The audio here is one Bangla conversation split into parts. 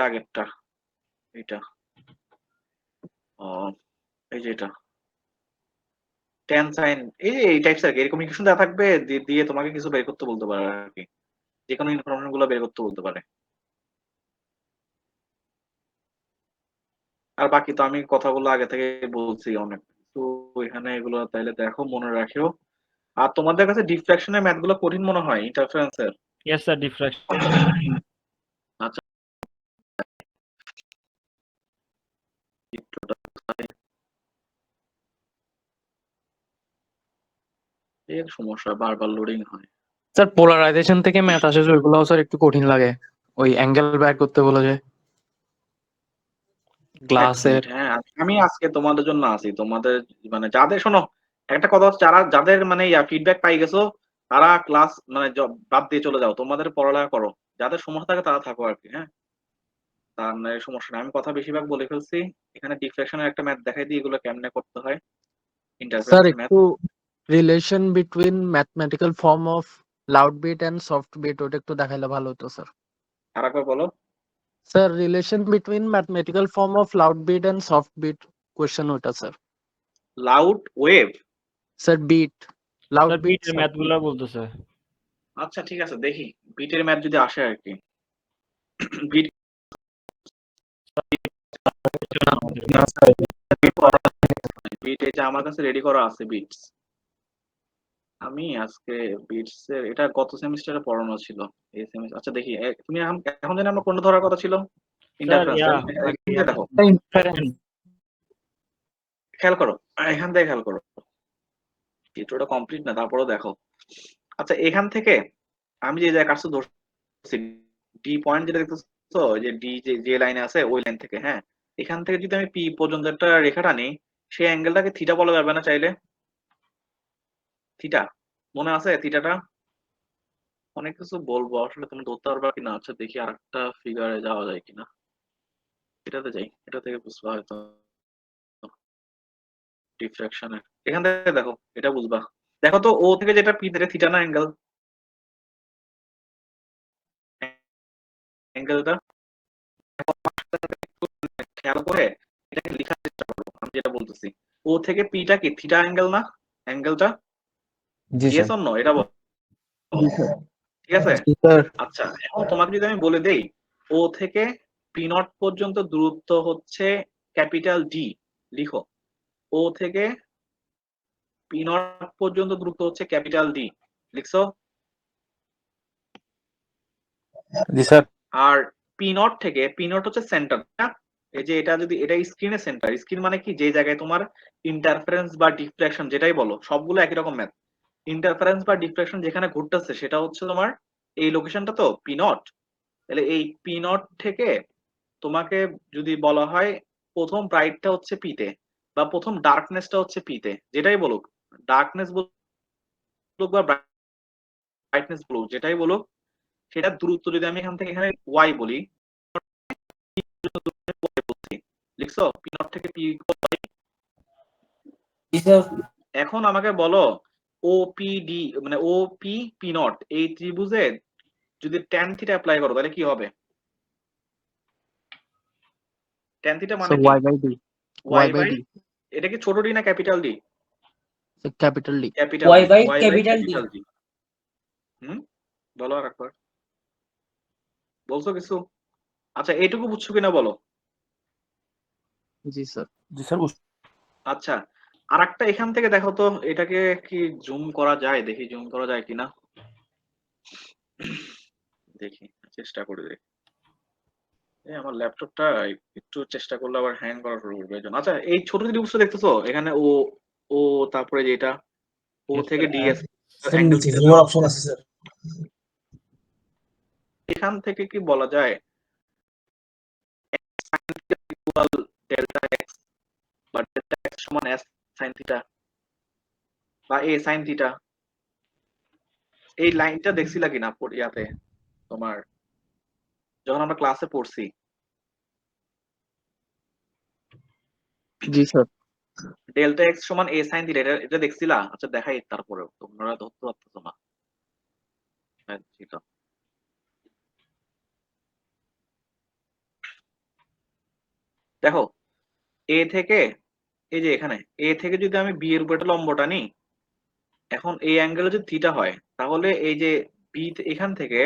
আগেরটা এটা এই যে এটা tan sin এই টাইপস আর কি, এরকম ইকুয়েশন দেওয়া থাকবে, দিয়ে তোমাকে কিছু বের করতে বলতে পারে আর কি, যে কোনো ইনফরমেশন গুলো বের করতে বলতে পারে। আর বাকি তো আমি কথাগুলো আগে থেকে বলছি অনেক, তো এখানে এগুলো তাইলে দেখো, মনে রাখিও। আর তোমাদের কাছে ডিফ্রাকশনের ম্যাথ গুলো কঠিন মনে হয়, ইন্টারফারেন্সের? Yes sir, diffraction. আচ্ছা, চিত্রটা কোথায়? এর সমস্যা, বারবার লোডিং হয়। স্যার পোলারাইজেশন থেকে ম্যাথ আসে যে ওইগুলো স্যার একটু কঠিন লাগে, ওই অ্যাঙ্গেল বের করতে বলে যে এক গ্লাসের। মিনিট, হ্যাঁ আমি আজকে তোমাদের জন্য আছি, তোমাদের মানে যাদের, শোনো একটা কথা হচ্ছে, যাদের মানে ফিডব্যাক পাই গেছো, তারা ক্লাস মানে বাদ দিয়ে চলে যাও, তোমাদের পড়ালেখা করো। যাদের সমস্যা থাকে তারা থাকো আর কি, হ্যাঁ। তার মানে সমস্যা নাই, আমি কথা বেশিরভাগ বলে ফেলছি। এখানে ডিফ্লেকশনের একটা ম্যাথ দেখাই দিই, এগুলো কেমনে করতে হয়, স্যার ইন্টারফারেন্সের ম্যাথ। একটু relation between mathematical form of loud beat and soft beat ওটা একটু দেখাইলে ভালো হতো স্যার। আর একবার বলো। Sir relation between mathematical form of loud beat and soft beat question ওটা sir. Loud wave? Sir beat, loud sir beat বিটের সফট বিট। ম্যাথগুলো বলতেছে। আচ্ছা ঠিক আছে, দেখি বিটের ম্যাথ যদি আসে আর কি। বিট আমাদের বিট এই যে আমার কাছে রেডি করা আছে বিটস। আমি আজকে বিটস এর, এটা গত সেমিস্টারে পড়ানো ছিল, এই সেমিস্টার। আচ্ছা দেখি, তুমি এখন এখন জানি আমরা কোনটা ধরার কথা ছিল, স্যার ইন্টারফারেন্স। এখান থেকে দেখো, ইনফারেন্স। খেয়াল করো, এখান থেকে খেয়াল করো, চিত্রটা কমপ্লিট না, তারপরেও দেখো। আচ্ছা এখান থেকে আমি যে জায়গায় কাজটা ধরছি, ডি পয়েন্ট যেটা দেখতেছো, ওই যে ডি যে লাইনে আছে ওই লাইন থেকে, হ্যাঁ, এখান থেকে যদি আমি পি পর্যন্ত একটা রেখা টানি, সেই অ্যাঙ্গেলটাকে থিটা বলা যাবে না চাইলে? থিটা মনে আছে থিটাটা? অনেক কিছু বলবো আসলে, তুমি ধরতে পারবা কিনা। আচ্ছা দেখি আরেকটা ফিগারে যাওয়া যায় কিনা, এটাতে যাই, এটা থেকে বুঝবা হয়তো ডিফ্রাকশনের। এখান থেকে দেখো, এটা বুঝবা। দেখো তো ও থেকে যেটা পি থেকে থিটা না অ্যাঙ্গেল, অ্যাঙ্গেলটা খেয়াল করে এটাকে লেখার চেষ্টা করো, আমি যেটা বলতেছি। ও থেকে পিটা কি থিটা অ্যাঙ্গেল না, অ্যাঙ্গেলটা? জি ইয়েস স্যার। অর নো এটা বলো, জি স্যার। ঠিক আছে? জি স্যার। আচ্ছা এখন তোমাকে যদি আমি বলে দেই, ও থেকে পি নট পর্যন্ত দূরত্ব হচ্ছে ক্যাপিটাল ডি, লিখো। ও থেকে পি নট পর্যন্ত দূরত্ব হচ্ছে ক্যাপিটাল ডি, লিখছো? জি স্যার। আর পি নট থেকে, পি নট হচ্ছে সেন্টার, এই যে এটা যদি এটা স্ক্রিনের সেন্টার, স্ক্রিন মানে কি, যে জায়গায় তোমার ইন্টারফারেন্স বা ডিফ্লেকশন যেটাই বলো সবগুলো একই রকম ম্যাথ, ইন্টারফারেন্স বা ডিফ্লেকশন যেখানে ঘটতেছে সেটা হচ্ছে তোমার এই লোকেশনটা, তো পি নট। তাহলে এই পি নট থেকে তোমাকে যদি বলা হয় প্রথম ব্রাইটটা হচ্ছে পিতে, বা প্রথম ডার্কনেসটা হচ্ছে পিতে, যেটাই বলুক, ডার্কনেস বলুক বা ব্রাইটনেস বলুক, যেটাই বলুক, সেটা দূরত্ব যদি আমি এখান থেকে এখানে ওয়াই বলি, লিখছো পি নট থেকে পি। এখন আমাকে বলো ওপিডি মানে ওপি পি নট এই ত্রিভুজে যদি ট্যান থিটা অ্যাপ্লাই করো তাহলে কি হবে? ট্যান থিটা মানে স্যার কি? Y by D. Y Y by by, D. এটা কি ছোট ডি না capital D? Capital D. Capital D, Y by capital D. Hmm, বলো আর একবার, বলছো কিছু? আচ্ছা এইটুকু বুঝছো কিনা বলো। জি স্যার। জি স্যার। আচ্ছা আর একটা এখান থেকে দেখো তো, এটাকে কি জুম করা যায়, দেখি জুম করা যায় কিনা, দেখি চেষ্টা করে দেখি। আমার ল্যাপটপটা একটু চেষ্টা করলে আবার হ্যাং করা শুরু করবে, এই জন্য। আচ্ছা এই ছোট ত্রিভুজটা দেখতেছো এখানে, ও ও তারপরে যেটা ও থেকে ডিএস স্যার অ্যাঙ্গেল নিচে থিটা জুমার দেওয়া, অপশন আছে স্যার। এখান থেকে কি বলা যায় ইকুয়াল ডেল্টা এক্স, বা ডেল্টা এক্স সমান এস সাইন থিটা, বা এ সাইন থিটা? এই লাইনটা দেখছিলা কিনা ইয়াতে তোমার, যখন আমরা ক্লাসে পড়ছি? জি স্যার। ডেল্টা এক্স সমান এ সাইন থিটা, এটা দেখছিলা? আচ্ছা দেখাই, তারপরেও তোমরা ধরতে পারতেছো না। হ্যাঁ, ঠিক আছে। দেখো এ থেকে এই যে এখানে এ থেকে যদি আমি বি এর উপর একটা লম্বটা নিই, এখন এই অ্যাঙ্গেল যদি থিটা হয় তাহলে এই যে বি এখান থেকে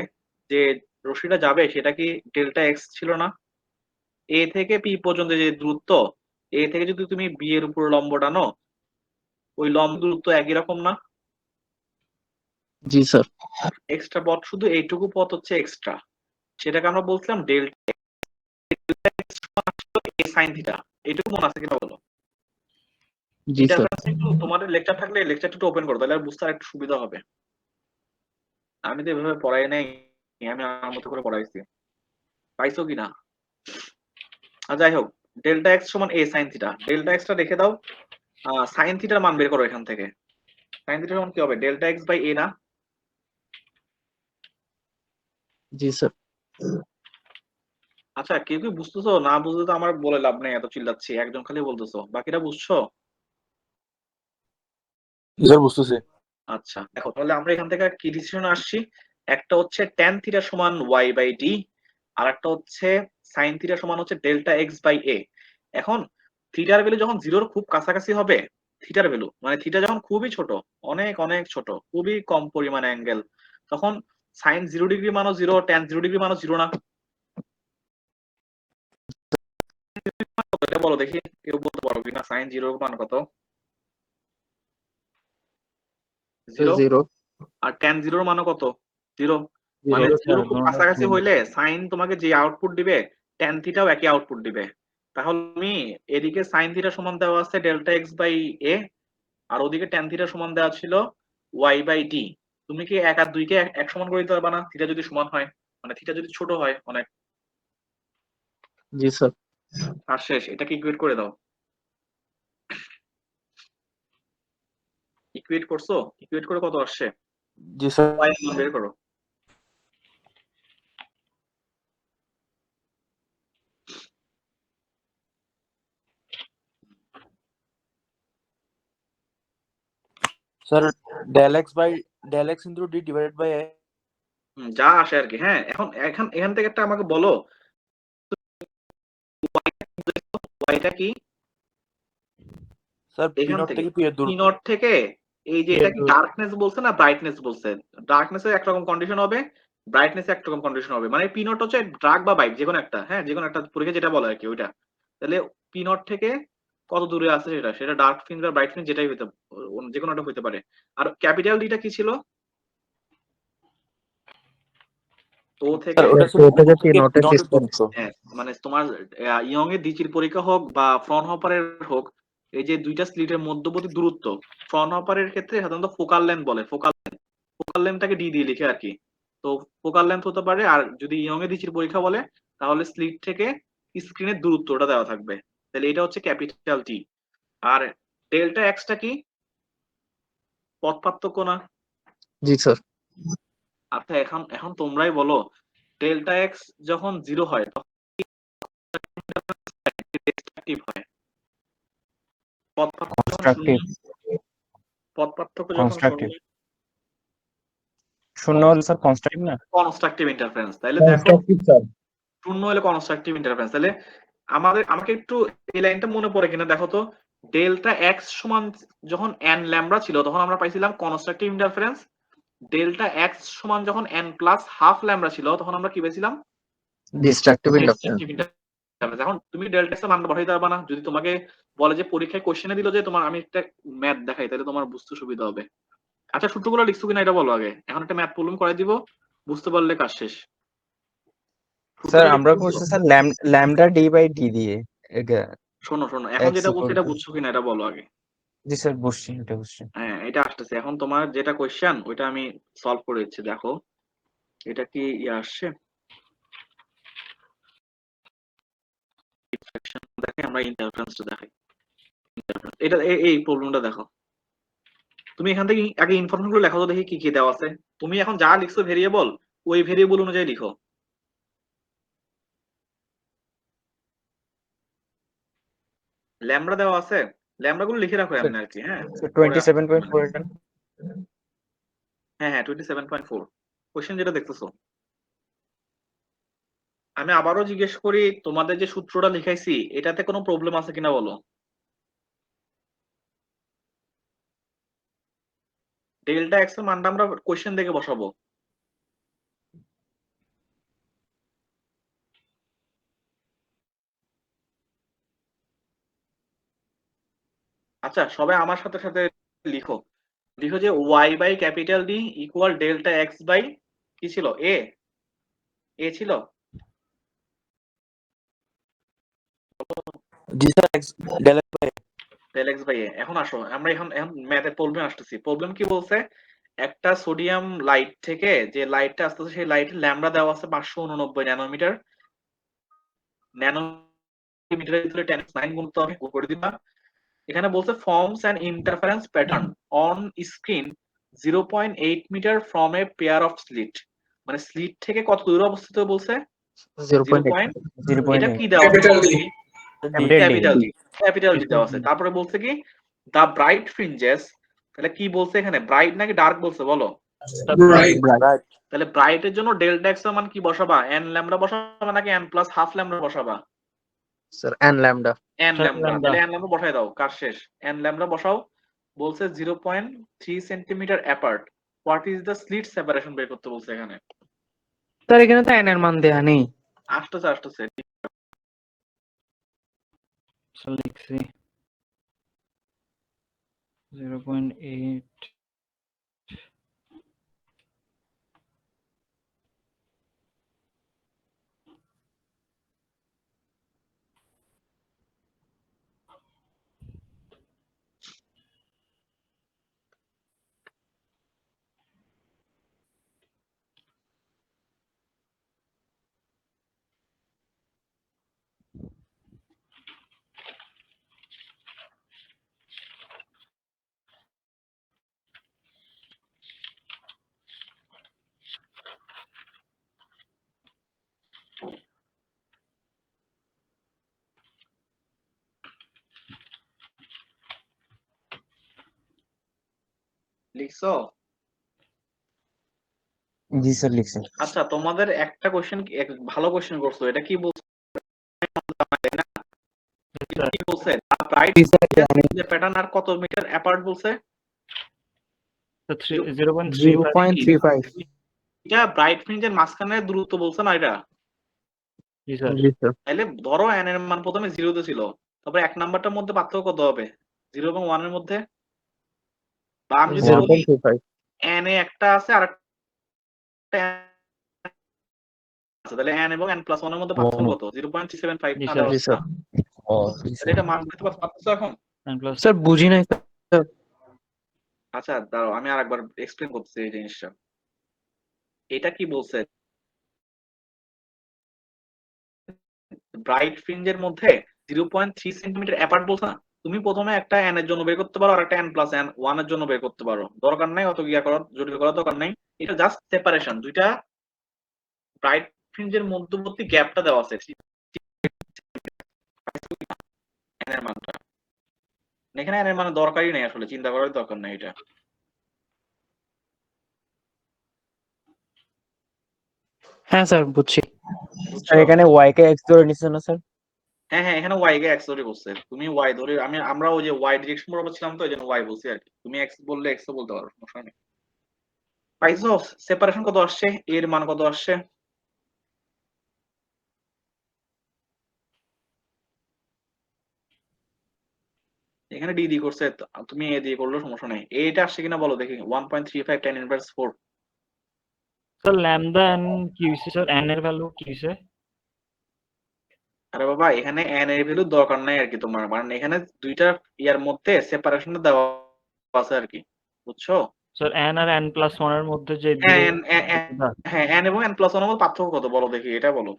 যে রশ্মিটা যাবে সেটা কি ডেল্টা এক্স ছিল না? এ থেকে পি পর্যন্ত যে দূরত্ব, এ থেকে যদি তুমি বি এর উপর লম্ব টানো, ওই লম্ব দূরত্ব একই রকম না? জি স্যার। এক্সট্রা পথ শুধু এইটুকু পথ হচ্ছে এক্সট্রা, সেটাকে আমরা বলছিলাম ডেল্টা এ সাইন থিটা। এইটুকু মনে আছে কিনা বলো? জি স্যার। ইন্টারফারেন্স একটু তোমাদের লেকচার থাকলে লেকচারটা একটু ওপেন করো, তাহলে আর বুঝতে আর একটু সুবিধা হবে। আমি তো এভাবে পড়াই নাই, আমি আমার মতো করে পড়াইছি, পাইছো কিনা? আর যাই হোক, ডেল্টা এক্স সমান এ সাইন থিটা। ডেল্টা এক্সটা রেখে দাও, সাইন থিটার মান বের করো এখান থেকে। সাইন থিটা সমান কি হবে? ডেল্টা এক্স বাই এ না? জি স্যার। আচ্ছা, কেউ কি বুঝতেছো? না বুঝলে তো আমার বলে লাভ নেই, এত চিল্লাচ্ছি, একজন খালি বলতেছো, বাকিরা বুঝছো? স্যার বুঝতেছি। আচ্ছা দেখো, তাহলে আমরা এখান থেকে কি ডিসিশন আসছি? একটা হচ্ছে ট্যান থিটা সমান ওয়াই বাই ডি, আর একটা হচ্ছে সাইন থিটা সমান হচ্ছে ডেল্টা এক্স বাই এ। এখন থিটার ভ্যালু যখন জিরোর খুব কাছাকাছি হবে, থিটার ভ্যালু মানে থিটা যখন খুবই ছোট, অনেক অনেক ছোট, খুবই কম পরিমাণ অ্যাঙ্গেল, তখন সাইন 0 ডিগ্রি মানও জিরো, ট্যান 0 ডিগ্রি মানও জিরো না? এটা বলো দেখি, কেউ বলতে পারো কিনা সাইন 0 মান কত? জিরো। জিরো। আর ট্যান 0 মানও কত? জিরো। মানে জিরো। জিরো খুব কাছাকাছি হইলে সাইন তোমাকে যে আউটপুট দিবে, ট্যান থিটাও একই আউটপুট দিবে। তাহলে তুমি এদিকে সাইন থিটা সমান দেওয়া আছে ডেল্টা এক্স বাই এ, আর ওদিকে ট্যান থিটা সমান দেওয়া ছিল ওয়াই বাই ডি। তুমি কি এক আর দুইকে এক সমান করে দিতে পারবা না, থিটা যদি সমান হয়, মানে থিটা যদি ছোট হয় অনেক? জি স্যার। আর শেষ, এটাকে ইকুয়েট করে দাও। ইকুয়েট করছো? ইকুয়েট করে কত আসছে? জি স্যার। ওয়াই মান বের করো। Sir del X into D divided by A. যা আসে আর কি। হ্যাঁ, এখন এখান থেকে একটা আমাকে বলো, ওয়াইটা কি? স্যার পি এখান নট থেকে থেকে পি এর পি দূরত্ব। নট থেকে এই যে এটা কি ডার্কনেস বলছে না ব্রাইটনেস বলছে? ডার্কনেস এর একরকম কন্ডিশন হবে, ব্রাইটনেস এর একরকম কন্ডিশন হবে। মানে পি নট হচ্ছে ডার্ক বা ব্রাইট, যেকোনো একটা, হ্যাঁ যেকোনো একটা পরীক্ষা যেটা বলে আর কি ওইটা। তাহলে পি নট থেকে কত দূরে আছে সেটা, সেটা ডার্ক ফিল্ম বা ব্রাইট ফিল্ম যেটাই হতে, যেকোনো একটা হতে পারে। আর ক্যাপিটাল ডিটা কি ছিল? ও থেকে, স্যার ওটা ছিল ওটা থেকে ও পি থেকে পি নটের নটের ডিসটেন্স। দূরত্ব। হ্যাঁ মানে তোমার ইয়ং এর দ্বিতীয় পরীক্ষা হোক বা ফ্রন হপারের হোক, এই যে দুইটা স্লিটের মধ্যবর্তী দূরত্ব, ফ্রন হপারের ক্ষেত্রে সাধারণত ফোকাল লেন্থ বলে, ফোকাল লেন্থটাকে ডি দিয়ে লিখে আর কি। তো ফোকাল লেন্থ হতে পারে, আর যদি ইয়ং এর দ্বিতীয় পরীক্ষা বলে তাহলে স্লিট থেকে স্ক্রিনের দূরত্বটা দেওয়া থাকবে। তাহলে এটা হচ্ছে ক্যাপিটাল টি। আর ডেল্টা এক্সটা কি? পথ পার্থক্য না? জি স্যার। আচ্ছা, এখন এখন তোমরাই বলো, ডেল্টা এক্স যখন জিরো হয় তখন ডিস্ট্রাকটিভ হয়, পথ পার্থক্য যখন শূন্য, কনস্ট্রাকটিভ। পথ পার্থক্য যখন শূন্য, কনস্ট্রাকটিভ শূন্য হলে স্যার কনস্ট্রাকটিভ না। Constructive interference. তাইলে দেখো, কনস্ট্রাকটিভ স্যার। শূন্য হলে কনস্ট্রাকটিভ ইন্টারফারেন্স। তাহলে আমাকে একটু এই লাইনটা মনে পড়ে কিনা দেখো তো। ডেল্টা এক্স সমান যখন এন ল্যামডা ছিল তখন আমরা পাইছিলাম কনস্ট্রাকটিভ ইন্টারফারেন্স। ডেল্টা এক্স সমান যখন এন প্লাস হাফ ল্যামডা ছিল তখন আমরা কি পেয়েছিলাম? Destructive interference. Destructive interference. এখন তুমি ডেল্টা এক্স এর মানটা বসাইতে পারবা না। যদি তোমাকে বলে যে পরীক্ষায় কোশ্চেনে দিল যে তোমার, আমি একটা ম্যাথ দেখাই তাহলে তোমার বুঝতে সুবিধা হবে। আচ্ছা, সূত্রগুলো লিখছো কিনা এটা বলো আগে, এখন একটা ম্যাথ প্রবলেম করে দিব, বুঝতে পারলে কাজ শেষ। স্যার সূত্রটা আমরা লিখতে করছি বলছো? Sir lambda d by d দিয়ে শোনো শোনো, এখন এক্স যেটা বলছো ইকুয়াল এটা টু। বুঝছো কিনা এটা বলো আগে। জি স্যার বুঝছি, এটা বুঝছি। হ্যাঁ, এটা আসতেছে। এখন তোমার যেটা কোয়েশ্চেন ওইটা আমি সলভ করে দিচ্ছি, দেখো এটা কি ইয়ে আসছে। দেখে আমরা ইন্টারফারেন্সটা দেখাই। এটা এই প্রবলেমটা দেখো, তুমি এখান থেকে আগে ইনফরমেশন গুলো লেখো তো দেখি কি কি দেওয়া আছে। তুমি এখন যা লিখছো ভেরিয়েবল, ওই ভেরিয়েবল অনুযায়ী লিখো। ল্যামডা দেওয়া আছে, ল্যামডা গুলো লিখে রাখো এমনি আর কি। হ্যাঁ, পরে আসতে সময় 27.4 লাগবে। এটা। হ্যাঁ হ্যাঁ, 27.4 কোয়েশ্চেন যেটা দেখতেছো। আমি আবারও জিজ্ঞেস করি, তোমাদের যে সূত্রটা লিখাইছি এটাতে কোনো প্রবলেম আছে কিনা বলো। ডেল্টা এক্স এর মানটা আমরা কোশ্চেন দেখে বসাবো। আচ্ছা, সবাই আমার সাথে সাথে লিখো। লিখো যে Y by capital D equal delta x by কি ছিল, এ এ ছিল। জি sir del X by del X by A. এখন আসো আমরা এখন এখন ম্যাথের প্রবলেম আসতেছি। প্রবলেম কি বলছে, একটা সোডিয়াম লাইট থেকে যে লাইটটা আসতেছে সেই লাইটের ল্যামডা দেওয়া আছে 589 ন্যানোমিটার। ন্যানোমিটারের ভিতরে 10⁹ গুণ তো আমি করে দিবা। এখানে বলছে forms an interference pattern on screen 0.8 metre from a pair of slit. মানে স্লিট থেকে কত দূরে অবস্থিত বলছে, 0.8 এটা 0.8 কি দেওয়া আছে Capital D. বলো দেখি? Capital D capital D, capital D দেওয়া আছে। তারপরে বলছে কি দা ব্রাইট ফ্রিঞ্জেস, তাহলে কি বলছে এখানে, ব্রাইট নাকি ডার্ক বলছে বলো? Right. রাইট তাহলে ব্রাইটের জন্য ডেল্টা এক্স এর মান কি বসাবা, এন ল্যামডা বসাবা নাকি N plus half lambda বসাবা? Sir n lambda N Sir, lambda. lambda. তাহলে এন ল্যামডা বসাই দাও, কাজ শেষ। এন ল্যামডা বসাও। বলছে 0.3 centimetre apart, what is the slit separation বের করতে বলছে এখানে। স্যার এখানে তো n এর মান দেয়া নেই। আসতেছে আসতেছে। স্যার লিখছি 0.8 লিখছো? জি স্যার লিখছি আচ্ছা, তোমাদের একটা কোশ্চেন ভালো কোশ্চেন করছো। এটা কি বলছে, স্যার কি বলছে ব্রাইট জি স্যার জানি। প্যাটার্ন আর কত মিটার অ্যাপার্ট বলছে? 0.35 0.35 এটা ব্রাইট ফ্রিঞ্জের মাঝখানে দূরত্ব বলছে না এটা। জি স্যার জি স্যার তাহলে ধরো এন এর মান প্রথমে 0 তে ছিল, তারপরে এক নাম্বারটার মধ্যে পার্থক্য কত হবে, 0 এবং 1 এর মধ্যে? বা আমি যদি বলি 0.35 এন এ একটা আছে আর একটা আছে, তাহলে এন এবং এন প্লাস 1 এর মধ্যে পার্থক্য কত, 0.375 জি না স্যার দেওয়া জি আছে স্যার না? ও তাহলে এটা মান করতে পারতেছো এখন? n plus স্যার বুঝি নাই স্যার। আচ্ছা দাঁড়াও, আমি আরেকবার এক্সপ্লেন করতেছি এই জিনিসটা। এটা কি বলছে, ব্রাইট ফ্রিঞ্জের মধ্যে 0.3 সেন্টিমিটার অ্যাপার্ট বলছে না। তুমি প্রথমে একটা এন এর জন্য বের করতে পারো আর একটা এন প্লাস এন 1 এর জন্য বের করতে পারো, দরকার নাই অত গিয়া করার, জটিল করার দরকার নাই। এটা জাস্ট সেপারেশন, দুইটা ব্রাইট ফ্রিঞ্জের মধ্যবর্তী গ্যাপটা দেওয়া আছে এন এর মানটা। এখানে এন এর মানে দরকারই নেই, আসলে চিন্তা করার দরকার নাই এটা। হ্যাঁ স্যার বুঝছি। স্যার বুঝছো? এখানে ওয়াই কে এক্স ধরে নিচ্ছে না স্যার হ্যাঁ হ্যাঁ, এখানে ওয়াই কে এক্স ধরে বলছে। তুমি ওয়াই ধরে, আমরা ওই যে ওয়াই ডিরেকশন বরাবর ছিলাম তো এই জন্য ওয়াই বলছি আর কি। তুমি এক্স বললে এক্স বলতে পারো, সমস্যা নেই। পাইছো সেপারেশন কত আসছে, এর মান কত আসছে? এখানে ডি দিয়ে করছে, তুমি এ দিয়ে করলেও সমস্যা নেই। এটা আসছে কিনা বলো দেখি, 1.35 tan inverse 4। Sir lambda n কি হইছে স্যার, n এর ভ্যালু কি হইছে? আরে বাবা, এখানে এন এর ভ্যালু দরকার নাই আর কি তোমার, মানে এখানে দুইটা ইয়ার মধ্যে সেপারেশন দেওয়া আছে আর কি, বুঝছো? স্যার n আর n plus 1 এর মধ্যে যে হ্যাঁ দূরত্বটা হ্যাঁ, এন এবং এন প্লাস ওয়ান এর মধ্যে পার্থক্য কত বলো দেখি, এটা বলো।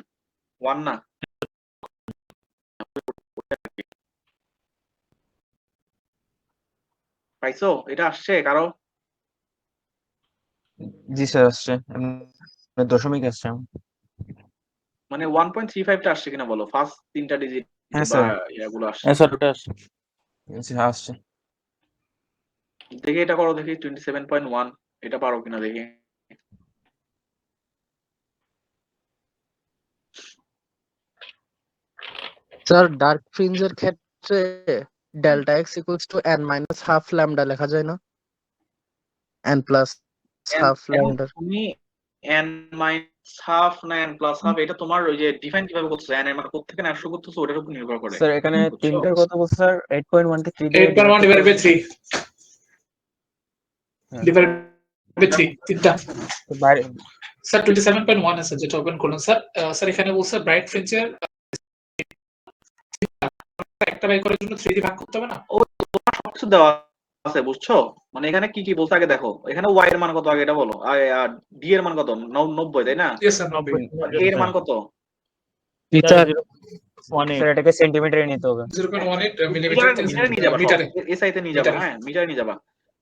1 না? পাইছো? এটা আসছে কারো? জি স্যার আসছে দশমিক আসছে মানে 1.35 টা আসছে কিনা বলো, ফার্স্ট তিনটা ডিজিট হ্যাঁ বা স্যার ইয়াগুলো আসছে হ্যাঁ কিনা? স্যার ওটা আসছে জি, আসছে দেখি এটা করো দেখি, 27.1 এটা পারো কিনা দেখি। স্যার ডার্ক ফ্রিঞ্জের ক্ষেত্রে delta x equals to n minus half lambda লেখা যায় না? n প্লাস হাফ এখন ল্যামডা। তুমি n মাইনাস হাফ না n প্লাস হাফ এটা তোমার ওই যে ডিফাইন কিভাবে করতেছো n এর মান কোত্থেকে না শুরু করতেছো ওটার উপর নির্ভর করে, স্যার এখানে বুঝছো? তিনটার কথা বলছে স্যার 8.1 কে 3 দিয়ে 8.1 divided by 3 হ্যাঁ, divided by 3 তিনটা তো বাইরে স্যার 27.1 আছে যেটা ওপেন করলাম স্যার। স্যার এখানে বলছে ব্রাইট ফ্রিঞ্জের একটা বাই করার জন্য 3 দিয়ে ভাগ করতে হবে না? সবকিছু দেওয়া আছে, বুঝছো? মানে এখানে কি কি বলছে আগে দেখো, এখানে y এর মান কত আগে এটা বলো, আর d এর মান কত 90 তাই না? ইয়েস স্যার 90 আর a এর মান কত? জি স্যার। 0.18 স্যার এটাকে সেন্টিমিটারে নিতে হবে। 0.18 মিটারে মিলিমিটার নিয়ে যাবা, মিটারে এসআই তে নিয়ে যাবা, মিটারে। হ্যাঁ মিটারে নিয়ে যাবা।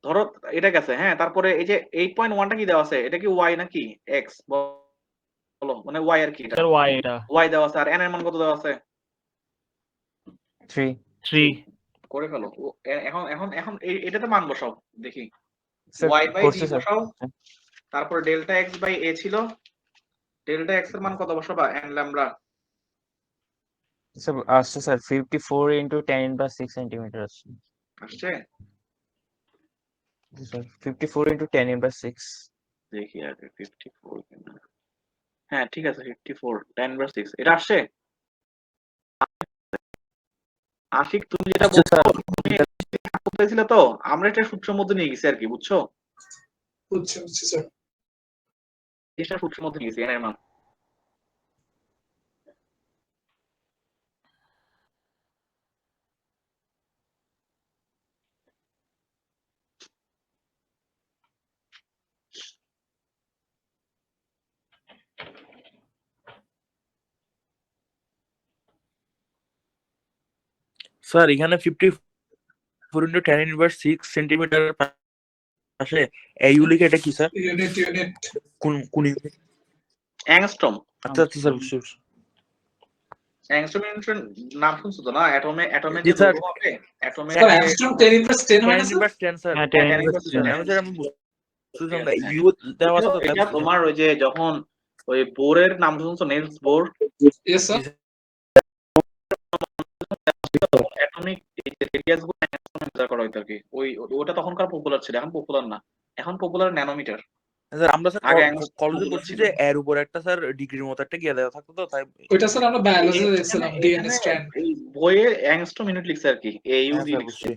ধরো এটা গেছে, হ্যাঁ তারপরে এই যে 8.1 টা কি দেওয়া আছে, এটা কি y নাকি x বলো, মানে y আর কি এটা স্যার y এটা y দেওয়া আছে, আর n এর মান কত দেওয়া আছে 3 3 করে ফেলো। এখন এখন এখন এটাতে মান বসাও দেখি, স্যার y বাই d করছে স্যার। বসাও, তারপরে ডেল্টা x বাই a ছিল, ডেল্টা x এর মান কত বসাবা n ল্যামডা স্যার আসছে sir 54 into 10 in plus 6 centimetre আসছে। আসছে, জি স্যার 54 ইনটু 10 ইন প্লাস 6। দেখি আগে 54 কিনা, হ্যাঁ ঠিক আছে 54 10 ভার্স 6 এটা আসছে। আশিক তুমি যেটা আচ্ছা স্যার বলতেছিলে তো আমরা এটা সূত্রের মধ্যে নিয়ে গেছি আর কি, বুঝছো? বুঝছি স্যার। এটা সূত্রের মধ্যে নিয়ে গেছি n এর মান। স্যার এখানে 54 ইন্টু 10 ইনভার্স 6 সেন্টিমিটার পাশে এই ইউনিট এটা কি স্যার? ইউনিট কোন ইউনিট? অ্যাংস্ট্রম, আচ্ছা আচ্ছা স্যার বুঝছি। অ্যাংস্ট্রম ইউনিটের নাম শুনছো তো না? অ্যাটমের জি যে স্যার। দৈর্ঘ্য হবে, অ্যাটমের স্যার যে অ্যাংস্ট্রম 10 ইনভার্স 10 হয় 10 না স্যার? Inverse 10 sir. হ্যাঁ 10 10 ইনভার্স inverse 10, আমি স্যার আমি বুঝছিলাম না ইউ দেওয়া আছে তো তাই এটা তোমার ওই যে যখন ওই বোরের নাম শুনছো, Niels Bohr, yes sir. Atomic এই যে রেডিয়াস গুলো অ্যাংস্ট্রমে মেজার করা হইতো আর কি। ওটা তখনকার পপুলার ছিল, এখন পপুলার না, এখন পপুলার ন্যানোমিটার। স্যার আমরা স্যার আগে কলেজে popular পড়ছি ছিল। যে এর উপর একটা স্যার ডিগ্রির মতো একটা গিয়ে দেওয়া থাকতো তো তাই। ওইটা স্যার আমরা বায়োলজিতে দেখছিলাম ডিএনএ এখানে স্ট্র্যান্ড। এই বইয়ে অ্যাংস্ট্রম ইউনিট লিখছে আর কি, হ্যাঁ AUD স্যার লিখছে। বুঝছি।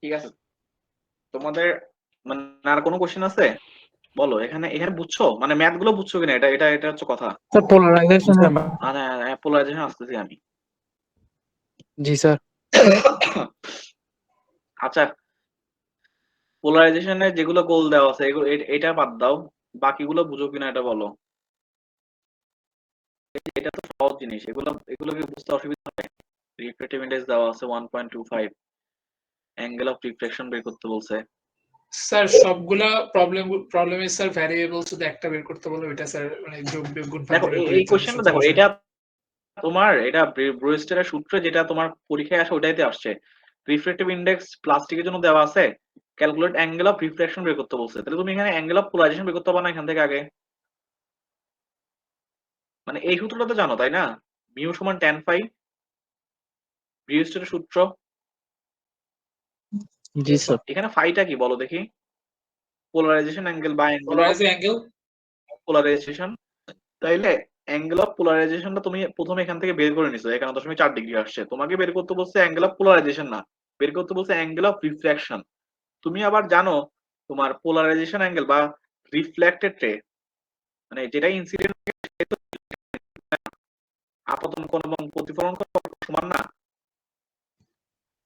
ঠিক আছে, তোমাদের মানে আর কোনো কোশ্চেন আছে বলো? এখানে এখানে বুঝছো, মানে ম্যাথ গুলো বুঝছো কিনা, এটা এটা এটা হচ্ছে কথা। Sir polarisation. পোলারাইজেশন আসতেছি আমি। জি স্যার। আচ্ছা, পোলারাইজেশনে যেগুলো গোল দেওয়া আছে এগুলো এটা বাদ দাও, বাকিগুলো বুঝো কিনা এটা বলো। এটা তো সহজ জিনিস, এগুলোকে বুঝতে অসুবিধা হবে। রিফ্লেকটিভ ইন্ডেক্স দেওয়া আছে 1.25, অ্যাঙ্গেল অফ রিফ্লেকশন বের করতে বলছে। স্যার সবগুলা প্রবলেমে স্যার ভ্যারিয়েবল শুধু একটা বের করতে বলে, ওইটা স্যার মানে যোগ বিয়োগ গুণফল দেখো করে এই কোশ্চেনটা দেখো, এটা তোমার এটা ব্রুস্টারের সূত্র যেটা তোমার পরীক্ষায় আসে ওটাইতে আসছে। রিফ্লেকটিভ ইন্ডেক্স প্লাস্টিকের জন্য দেওয়া আছে, ক্যালকুলেট অ্যাঙ্গেল অফ রিফ্লেকশন বের করতে বলছে। তাহলে তুমি এখানে অ্যাঙ্গেল অফ পোলারাইজেশন বের করতে পারো না এখান থেকে আগে? মানে এই সূত্রটা তো জানো তাই না, মিউ সমান tan phi, ব্রুস্টারের সূত্র। জি স্যার। এখানে ফাইটা কি বলো দেখি? পোলারাইজেশন অ্যাঙ্গেল বা angle of polarising angle. Polarisation. তাইলে অ্যাঙ্গেল অফ পোলারাইজেশনটা তুমি প্রথমে এখান থেকে বের করে নিছো, 1.4 ডিগ্রি আসছে। তোমাকে বের করতে বলছে অ্যাঙ্গেল অফ পোলারাইজেশন না, বের করতে বলছে অ্যাঙ্গেল অফ রিফ্লেকশন। তুমি আবার জানো তোমার পোলারাইজেশন অ্যাঙ্গেল বা রিফ্লেক্টেড রে, মানে যেটা ইনসিডেন্ট আপতন কোণ এবং প্রতিফলন কোণ সমান না।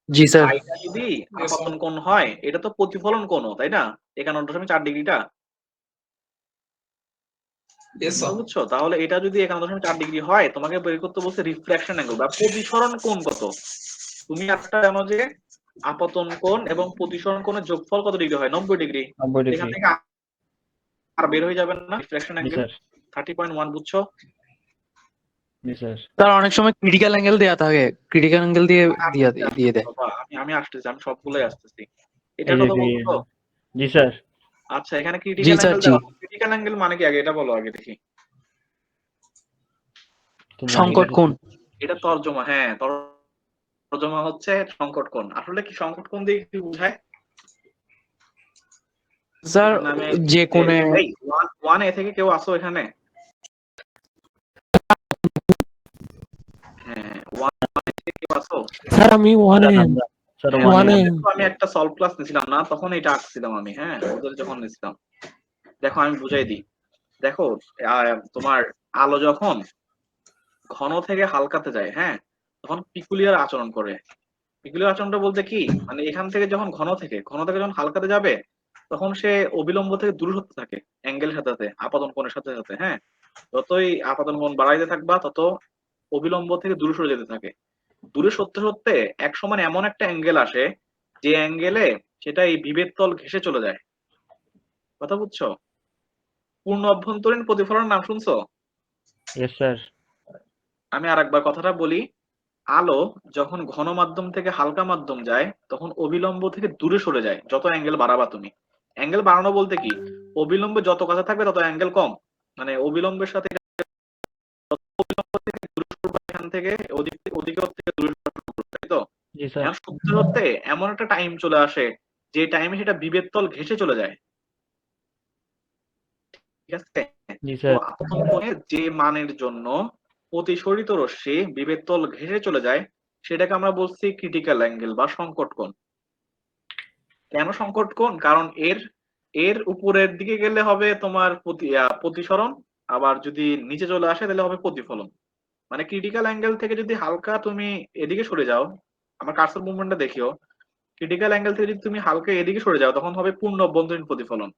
জি স্যার। ফাইটা যদি আপতন কোণ হয়, এটা তো প্রতিফলন কোণও তাই না, 51.4 ডিগ্রিটা। Yes sir. বুঝছো? তাহলে এটা যদি 51.4 ডিগ্রি হয়, তোমাকে বের করতে বলছে রিফ্লেকশন অ্যাঙ্গেল বা প্রতিসরণ কোণ কত। তুমি একটা জানো যে আপতন কোণ এবং প্রতিসরণ কোণের যোগফল কত ডিগ্রি হয়? 90 ডিগ্রি। 90 এখান ডিগ্রি। থেকে আর বের হয়ে যাবে না রিফ্লেকশন জি অ্যাঙ্গেল স্যার। 30.1, বুঝছো? জি স্যার। স্যার অনেক সময় ক্রিটিক্যাল অ্যাঙ্গেল দেয়া থাকে, ক্রিটিক্যাল অ্যাঙ্গেল দিয়ে দিয়ে দেয়। বাবা, আমি আসতেছি, আমি সবগুলোই আসতেছি। এটার এই যে কথা বলছো তো? জি স্যার। আচ্ছা, এখানে জি ক্রিটিক্যাল স্যার, অ্যাঙ্গেল জি। দেওয়া, ক্রিটিক্যাল অ্যাঙ্গেল মানে কি আগে এটা বলো আগে দেখি। তো জানি না সংকট কোণ। এটা তর্জমা, হ্যাঁ তর্জমা হচ্ছে সংকট কোণ। আসলে কি সংকট কোণ দিয়ে কি বোঝায়? স্যার এখানে আমি যে কোণে এই 1A থেকে কেউ আসো এখানে? হ্যাঁ, 1A থেকে কেউ আসো? স্যার আমি ওয়ানে স্যার হ্যাঁ, ওয়ানে ওয়ানে ওদের তো আমি একটা সলভ ক্লাস নিছিলাম না, তখন এটা আঁকছিলাম আমি। হ্যাঁ, ওদের যখন নিছিলাম। দেখো আমি বুঝাই দিই। দেখো তোমার আলো যখন ঘন থেকে হালকাতে যায়, হ্যাঁ, তখন পিকুলিয়ার আচরণ করে। পিকুলিয়ার আচরণটা বলতে কি, মানে এখান থেকে যখন ঘন থেকে যখন হালকাতে যাবে, তখন সে অবিলম্ব থেকে দূর হতে থাকে অ্যাঙ্গেলের সাথে সাথে, আপাতন কোণের সাথে সাথে। হ্যাঁ, যতই আপাতন কোণ বাড়াইতে থাকবা তত অবিলম্ব থেকে দূরে সরে যেতে থাকে। দূরে সরতে সরতে এক সময় এমন একটা অ্যাঙ্গেল আসে, যে অ্যাঙ্গেলে সেটা এই বিভেদ তল ঘেঁষে চলে যায়। কথা বুঝছো? পূর্ণ অভ্যন্তরীণ প্রতিফলনের নাম শুনছো? Yes sir. আমি আরেকবার কথাটা বলি। আলো যখন ঘন মাধ্যম থেকে হালকা মাধ্যম যায়, তখন অবিলম্ব থেকে দূরে সরে যায় যত অ্যাঙ্গেল বাড়াবা তুমি। অ্যাঙ্গেল বাড়ানো বলতে কি, অবিলম্বে যত কাছে থাকবে তত অ্যাঙ্গেল কম, মানে অবিলম্বের সাথে এখান থেকে ওদিকে থেকে দূরে সরা শুরু করবে, তাই তো? জি স্যার। এখন সত্যি সত্যি এমন একটা টাইম চলে আসে, যে টাইমে সেটা বিভেদ তল ঘেঁষে চলে যায়। ঠিক আছে? জি তো স্যার। আপতন কোণের যে মানের জন্য প্রতিসরিত রশ্মি বিভেদ তল ঘেঁষে চলে যায়, সেটাকে আমরা বলছি ক্রিটিক্যাল অ্যাঙ্গেল বা সংকট কোণ। কেন সংকট কোণ? কারণ এর এর উপরের দিকে গেলে হবে তোমার প্রতিসরণ, আবার যদি নিচে চলে আসে তাহলে হবে প্রতিফলন। মানে ক্রিটিক্যাল অ্যাঙ্গেল থেকে যদি হালকা তুমি এদিকে সরে যাও, আমার কার্সর মুভমেন্টটা দেখিও, ক্রিটিক্যাল অ্যাঙ্গেল থেকে যদি তুমি হালকা এদিকে সরে যাও, তখন হবে পূর্ণ অভ্যন্তরীণ প্রতিফলন।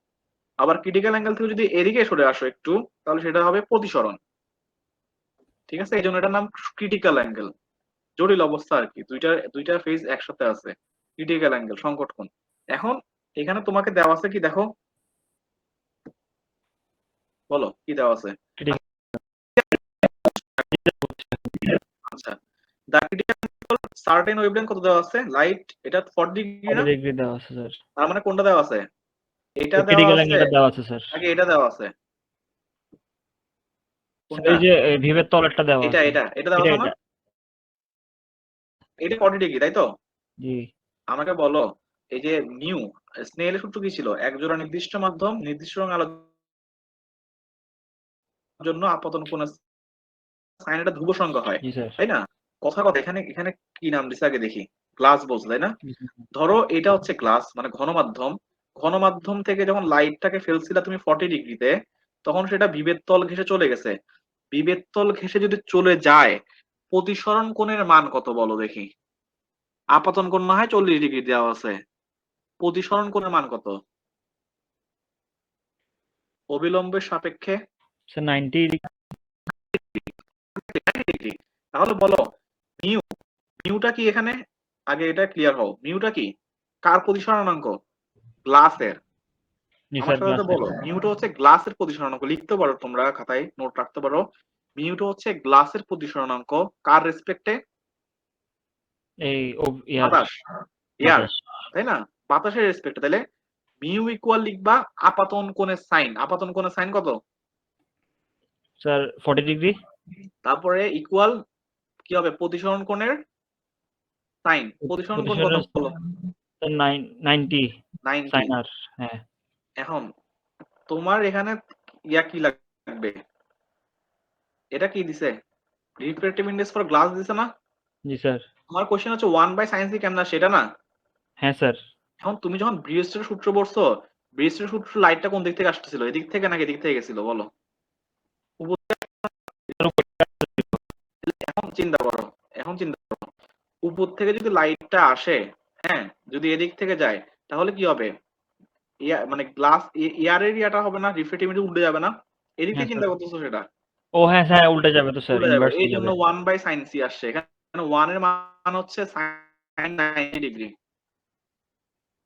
আবার ক্রিটিক্যাল অ্যাঙ্গেল থেকে যদি এদিকে সরে আসো একটু, তাহলে সেটা হবে প্রতিসরণ। ঠিক আছে? এই জন্য এটার নাম ক্রিটিক্যাল অ্যাঙ্গেল। জটিল অবস্থা আর কি, দুইটা ফেজ একসাথে আছে। ক্রিটিক্যাল অ্যাঙ্গেল, সংকট কোণ। এখন এখানে তোমাকে দেওয়া আছে কি দেখো, বলো কি দেওয়া আছে? আচ্ছা, দা ক্রিটিক্যাল সার্টেন ওয়েভলেংথ কত দেওয়া আছে? লাইট এটা 40 ডিগ্রি না? 40 ডিগ্রি দেওয়া আছে স্যার। তার মানে কোনটা দেওয়া আছে? এটা দেওয়া ক্রিটিক্যাল আছে অ্যাঙ্গেলটা দেওয়া আছে স্যার। নাকি এটা দেওয়া আছে? স্যার কোনটা? এই যে ভিভের তলেরটা দেওয়া এটা আছে। এটা দেওয়া এটা আছে না? এটা 40 ডিগ্রি, তাই তো? জি আমাকে বলো, এই যে মিউ, স্নেলের সূত্র কি ছিল? এক জোড়া নির্দিষ্ট মাধ্যম নির্দিষ্ট রঙ আলোর জন্য আপতন কোণের সাইন এটা ধ্রুব সংখ্যা হয়, জি স্যার। তাই না? কথা এখানে এখানে কি নাম দিছে আগে দেখি। গ্লাস বলছে, তাই না? জি স্যার। ধরো এটা হচ্ছে গ্লাস, মানে ঘন মাধ্যম থেকে যখন লাইটটাকে ফেলছিলা তুমি 40 ডিগ্রিতে, তখন সেটা বিভেদ তল ঘেঁষে চলে গেছে। বিভেদ তল ঘেঁষে যদি চলে যায়, প্রতিসরণ কোণের মান কত বলো দেখি? আপাতন কোণ না হয় 40 ডিগ্রি দেওয়া আছে, প্রতিসরণ কোণের মান কত অবিলম্বের সাপেক্ষে? Sir 90 degree. তাহলে বলো, মিউ মিউটা কি এখানে? আগে এটা ক্লিয়ার হও, মিউটা কি? কার প্রতিসরণাঙ্ক? গ্লাসের। জি আমার স্যার সাথে সাথে গ্লাসের। বলো, মিউটা হচ্ছে গ্লাসের প্রতিসরণাঙ্ক। লিখতে পারো তোমরা খাতায়, নোট রাখতে পারো। মিউটা হচ্ছে গ্লাসের প্রতিসরণাঙ্ক। কার রেসপেক্টে? এই ইয়ার বাতাস, এয়ার, বাতাস। তাই না? বাতাসের রেসপেক্টে। তাহলে মিউ ইকুয়াল লিখবা আপাতন কোণের সাইন। আপাতন কোণের সাইন কত? Sir 40 degree. তারপরে ইকুয়াল কি হবে? প্রতিসরণ কোণের সাইন। প্রতিসরণ কোণ কত বলো? স্যার 90 90। সাইন আর। হ্যাঁ এখন তোমার এখানে ইয়া কি লাগবে? এটা কি দিছে? রিফ্র্যাক্টিভ ইনডেক্স ফর গ্লাস দিছে না? জি স্যার। আমার কোশ্চেন হচ্ছে 1/sin c কেমন আসে, সেটা না? হ্যাঁ স্যার। এখন তুমি যখন ব্রিজস্টের সূত্র পড়ছো, ব্রিজস্টের সূত্র লাইটটা কোন দিক থেকে আসতেছিল? এদিক থেকে নাকি এদিক থেকে গেছিল বলো? এখন চিন্তা করো, উপর থেকে যদি লাইটটা আসে, হ্যাঁ, যদি এদিক থেকে যায়, তাহলে কি হবে? মানে গ্লাস এয়ারের ইয়াটা হবে না, রিফ্র্যাক্টিভ ইনডেক্স উল্টে যাবে না? এদিক হ্যাঁ থেকে স্যার। চিন্তা করতেছো সেটা ও হ্যাঁ স্যার উল্টে যাবে তো স্যার, উল্টে যাবে। ইনভার্স এই হয়ে জন্য যাবে। 1/sin c আসছে। এখানে 1 এর মান হচ্ছে sin 90 ডিগ্রি।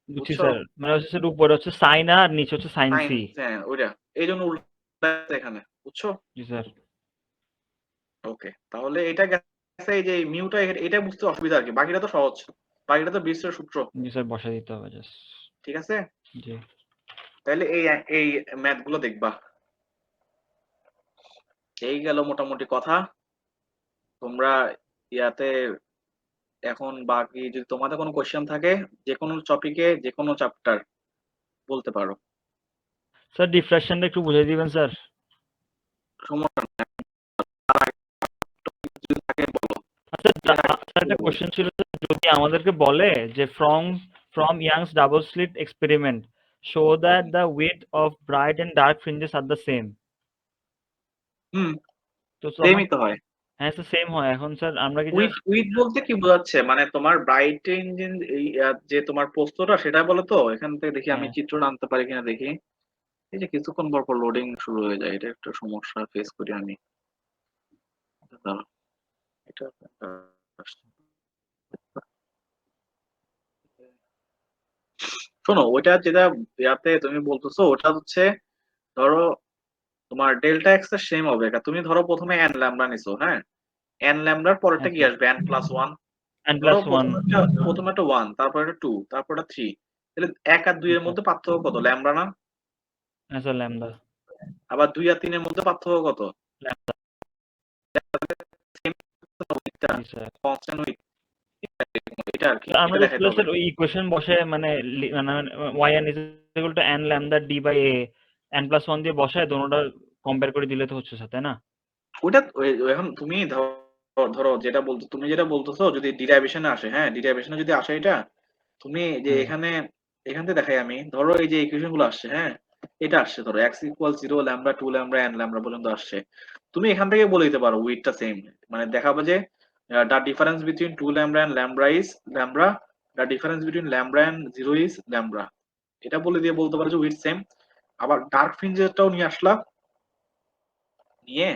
বুঝছি বুঝছো? স্যার, মানে হচ্ছে স্যার উপরে হচ্ছে সাইন আর নিচে হচ্ছে সাইন সাইন, সি। হ্যাঁ ওইটা। এই জন্য উল্টা এখানে, বুঝছো? জি স্যার। ওকে, তাহলে এটা গেছে এই যে মিউটা, এটা বুঝতে অসুবিধা আর কি, বাকিটা তো সহজ, বাকিটা তো বীজের সূত্র, জি স্যার, বসাই দিতে হবে জাস্ট। ঠিক আছে? জি তাহলে এই এই ম্যাথ গুলো দেখবা। এই গেল মোটামুটি কথা। তোমরা ইয়াতে এখন বাকি যদি তোমাদের কোনো কোশ্চেন থাকে যে কোনো টপিকে যে কোনো চ্যাপ্টার বলতে পারো, স্যার, ডিফ্রাকশনটা একটু বুঝিয়ে দিবেন স্যার। সমস্যা নেই। তার আগে যদি থাকে বলো। আচ্ছা, এর আগে স্যার একটা কোশ্চেন ছিল যে যদি আমাদেরকে বলে যে from Young's double slit experiment show that the weight of bright and dark fringes are the same, হুম, তো সেমই তো হয়। হ্যাঁ স্যার, সেম হয়। এখন স্যার আমরা কি উইথ উইথ বলতে কি বোঝাচ্ছে, মানে তোমার ব্রাইট ইঞ্জিন এই যে তোমার প্রস্তটা সেটা বলো তো। এখান থেকে দেখি আমি হ্যাঁ। চিত্রটা আনতে পারি কিনা দেখি। এই যে কিছুক্ষণ পর পর লোডিং শুরু হয়ে যায়, এটা একটা সমস্যা ফেস করি আমি। দাঁড়াও, এটা শোনো, ওইটা যেটা ইয়াতে তুমি বলতেছো ওটা হচ্ছে, ধরো তোমার ডেল্টা এক্স এর সেম হবে, তুমি ধরো প্রথমে এন ল্যামডা নিছো, হ্যাঁ, এন ল্যামডার পরেরটা হ্যাঁ কি স্যার, আসবে, এন প্লাস ওয়ান। n ধরো plus 1। প্রথমে একটা ওয়ান, তারপর একটা টু, তারপর একটা থ্রি, তাহলে এক আর দুই এর মধ্যে পার্থক্য কত, ল্যামডা না? হ্যাঁ স্যার, ল্যামডা। আবার দুই আর তিনের মধ্যে পার্থক্য কত? জি স্যার। কনস্ট্যান্ট উইথ, এটা আর কি, আমরা এটা যে দেখাইতে হবে। স্যার ওই ইকুয়েশন বসে মানে yn is equal to n lambda d by a n plus 1 দিয়ে বসায় দোনোটা কম্পেয়ার করে দিলে তো হচ্ছে স্যার, তাই না? ওটা এখন তুমি ধরো ধরো যেটা বলতো, তুমি যেটা বলতেছো যদি ডিরাইভেশনে আসে, হ্যাঁ ডিরাইভেশনে যদি আসে এটা, তুমি যে হ্যাঁ। এখানে এখান থেকে দেখাই আমি, ধরো এই যে ইকুয়েশন গুলো আসছে, হ্যাঁ এটা আসছে ধরো x equal 0 lambda 2 lambda n lambda পর্যন্ত আসছে, তুমি এখান থেকে বলে দিতে পারো উইথটা সেম, মানে দেখাবো যে the difference between 2 lambda and lambda is lambda, the difference between lambda and 0 is lambda, এটা বলে দিয়ে বলতে পারো যে উইথ সেম। আবার ডার্ক ফ্রিঞ্জেরটাও নিয়ে আসলাম, নিয়ে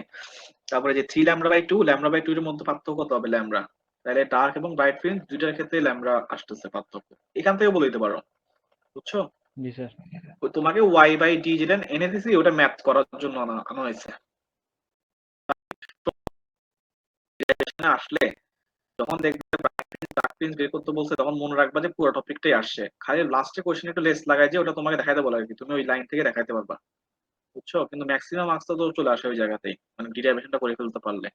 তারপরে যে 3 ল্যামডা বাই 2, ল্যামডা বাই 2 এর মধ্যে পার্থক্য কত হবে, ল্যামডা, তাহলে ডার্ক এবং ব্রাইট ফ্রিঞ্জ দুইটার ক্ষেত্রে ল্যামডা আসতেছে পার্থক্য, এখান থেকে বলে দিতে পারো, বুঝছো? জি স্যার। ওই তোমাকে ওয়াই বাই ডি যেটা এনে দিছি ওটা ম্যাথ করার জন্য আনা হয়েছে। এখানে আসলে যখন দেখবে ডার্ক ফ্রিঞ্জ বের করতে বলছে তখন মনে রাখবা যে পুরো টপিকটাই আসছে, খালি লাস্টে কোশ্চেন একটু লেস লাগাই যে ওটা তোমাকে দেখাইতে বলে আর কি, তুমি ওই লাইন থেকে দেখাইতে পারবা, বুঝছো? কিন্তু ম্যাক্সিমাম মার্কস তো চলে আসে ওই জায়গাতেই, মানে ডিরাইভেশনটা করে ফেলতে পারলে।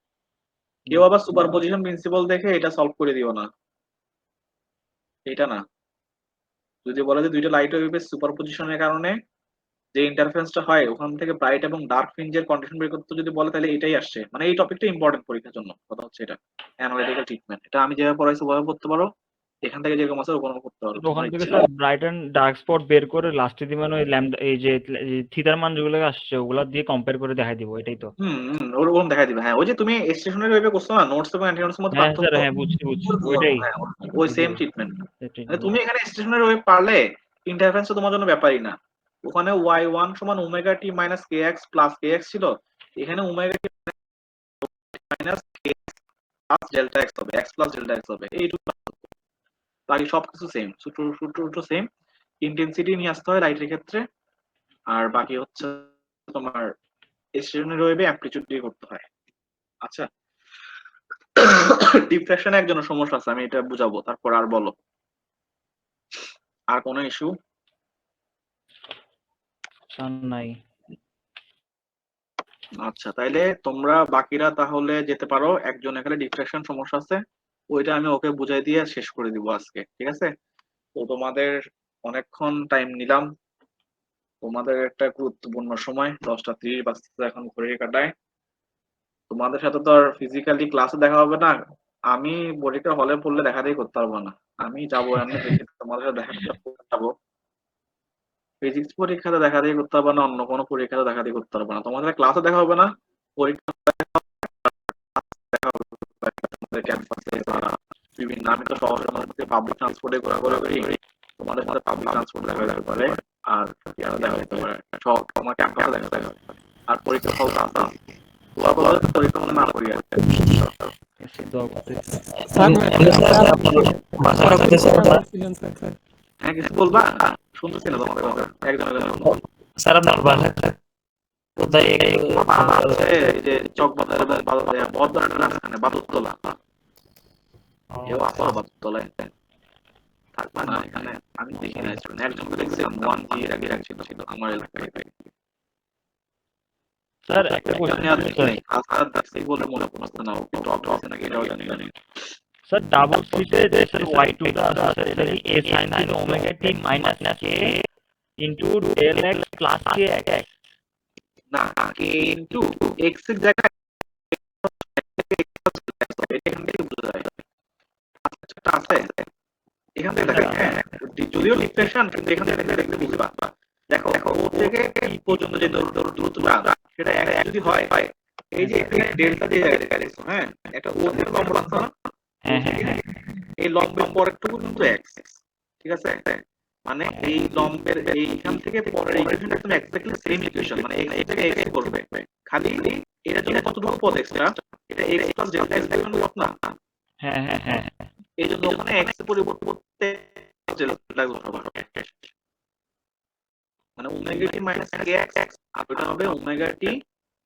কেউ আবার সুপার পজিশন প্রিন্সিপাল দেখে এটা সলভ করে দিও না, এটা না। যদি বলে যে দুইটা লাইট ওয়েভের সুপার পজিশনের কারণে যে ইন্টারফারেন্সটা হয় ওখান থেকে ব্রাইট এবং ডার্ক ফ্রিঞ্জের কন্ডিশন বের করতে যদি বলে তাহলে এটাই আসছে, মানে এই টপিকটা ইম্পর্টেন্ট পরীক্ষার জন্য, কথা হচ্ছে এটা অ্যানালিটিক্যাল ট্রিটমেন্ট, এটা আমি যেভাবে পড়াইছি ওভাবে পড়তে পারো, এখান থেকে যেরকম আছে ওরকম করতে পারো তো তোমার ওখান থেকে ইচ্ছে। Sir bright and dark spot বের করে লাস্টে দিবেন ওই ল্যামডা, এই যে থিটার মান যেগুলো আসছে ওগুলা দিয়ে কম্পেয়ার করে দেখাই দিব, এটাই তো? ওরকম দেখাই দিবে, হ্যাঁ ওই যে তুমি স্টেশনারি ওয়েভে করছো না, নোটস এবং অ্যান্টি নোটস মধ্যে হ্যাঁ স্যার, পার্থক্য, হ্যাঁ বুঝছি ওইটাই। হ্যাঁ, ওই সেম ট্রিটমেন্ট। এটাই। তুমি এখানে স্টেশনারি ওয়েভ পারলে ইন্টারফারেন্স তোমার জন্য ব্যাপারই না, ওখানে y1 সমান ওমেগা টি মাইনাস কে এক্স প্লাস কে এক্স ছিল, এখানে omega t minus k plus delta x হবে, এক্স প্লাস ডেল্টা এক্স হবে, এইটুকু, বাকি সবকিছু সেম, সূত্র সেম, ইন্টেন্সিটি নিয়ে আসতে হয় লাইটের ক্ষেত্রে, আর বাকি হচ্ছে তোমার স্টেশনারি ওয়েভে অ্যামপ্লিটিউড দিয়ে করতে হয়। আচ্ছা, ডিফ্রাকশনে একজনের সমস্যা আছে, আমি এটা বুঝাবো, তারপর আর বলো, আর কোনো ইস্যু? স্যার নাই। আচ্ছা, তাইলে তোমরা বাকিরা তাহলে যেতে পারো, একজন এখানে ডিফ্রাকশন সমস্যা আছে, ওইটা আমি ওকে বুঝাই দিয়ে শেষ করে দিব আজকে, ঠিক আছে? তো তোমাদের অনেকক্ষণ টাইম নিলাম, তোমাদের একটা গুরুত্বপূর্ণ সময় 10:30 বাজতেছে এখন ঘড়ির কাঁটায়, তোমাদের সাথে তো আর ফিজিক্যালি ক্লাসে দেখা হবে না, আমি পরীক্ষা হলে পড়লে দেখাতেই করতে পারবো না, আমি যাবো এমনি দেখে তোমাদের সাথে দেখা করতে যাবো, ফিজিক্স পরীক্ষাতে দেখা দিয়ে করতে পারবো না, অন্য কোনো পরীক্ষাতে দেখা দিয়ে করতে পারবো না, তোমাদের ক্লাসে দেখা হবে না, পরীক্ষা দেখা হবে তোমাদের ক্যাম্পাসে বা বিভিন্ন, আমি তো শহরের মধ্যে পাবলিক ট্রান্সপোর্টে ঘোরাঘুরি করি, তোমাদের সাথে পাবলিক ট্রান্সপোর্ট দেখা যেতে পারে, আর দেখা যেতে পারে সব তোমার ক্যাম্পাসে দেখা যাবে, আর পরীক্ষা ফল আসা পরীক্ষা মনে না করি আর কি। হ্যাঁ কিছু বলবা, শুনতেছি না তোমাদের কথা, একজন স্যার আপনার বাসা কোথায় আমার হচ্ছে এই যে চকবাজার এবং বদলার মাঝখানে বাদুরতলা, কেউ আসো বাদুরতলায় থাকবে না এখানে, আমি দেখি না একজনকে দেখছিলাম 1G এর আগে ছিল আমার এলাকায়। স্যার একটা একজন কোশ্চেন আর ছিল দেখি স্যার। নাই, আজকাল দেখছি বলে মনে পড়ছে না, ও ড্রপ আছে নাকি এটাও জানি না। স্যার ডাবল স্লিটে যে স্যার y2 টা আছে স্যার এই a sin theta omega t minus k into del x plus k x। না k ইনটু x এর জায়গায় এখান থেকে বোঝা যায় একটা আছে এখান থেকে দেখেন, হ্যাঁ যদিও ডিফ্লেকশন কিন্তু এখান থেকে দেখলে বুঝবা। দেখো ও থেকে এই পর্যন্ত যে দূরত্বটা সেটা এক যদি হয়, এই যে এখানে ডেল্টা দিয়ে জায়গায় দেখছো, হ্যাঁ একটা ও থেকে লম্ব আছে না, হ্যাঁ হ্যাঁ হ্যাঁ এই লম্বের পরেরটুকু কিন্তু এক্স, ঠিক আছে? মানে এই লম্বের এইখান থেকে পরের ইকুয়েশনটা তুমি এক্স্যাক্টলি সেম ইকুয়েশন, মানে x থেকে x করবে, খালি এটার জন্য কতটুকু পদ এক্সট্রা, এটা x প্লাস ডেল্টা x দেখবেন না, হ্যাঁ হ্যাঁ হ্যাঁ এই জন্য ওখানে x এর পরিবর্তে ডেল্টা বসাবে, মানে ওমেগা টি মাইনাস কে এক্স, আর এটা হবে omega t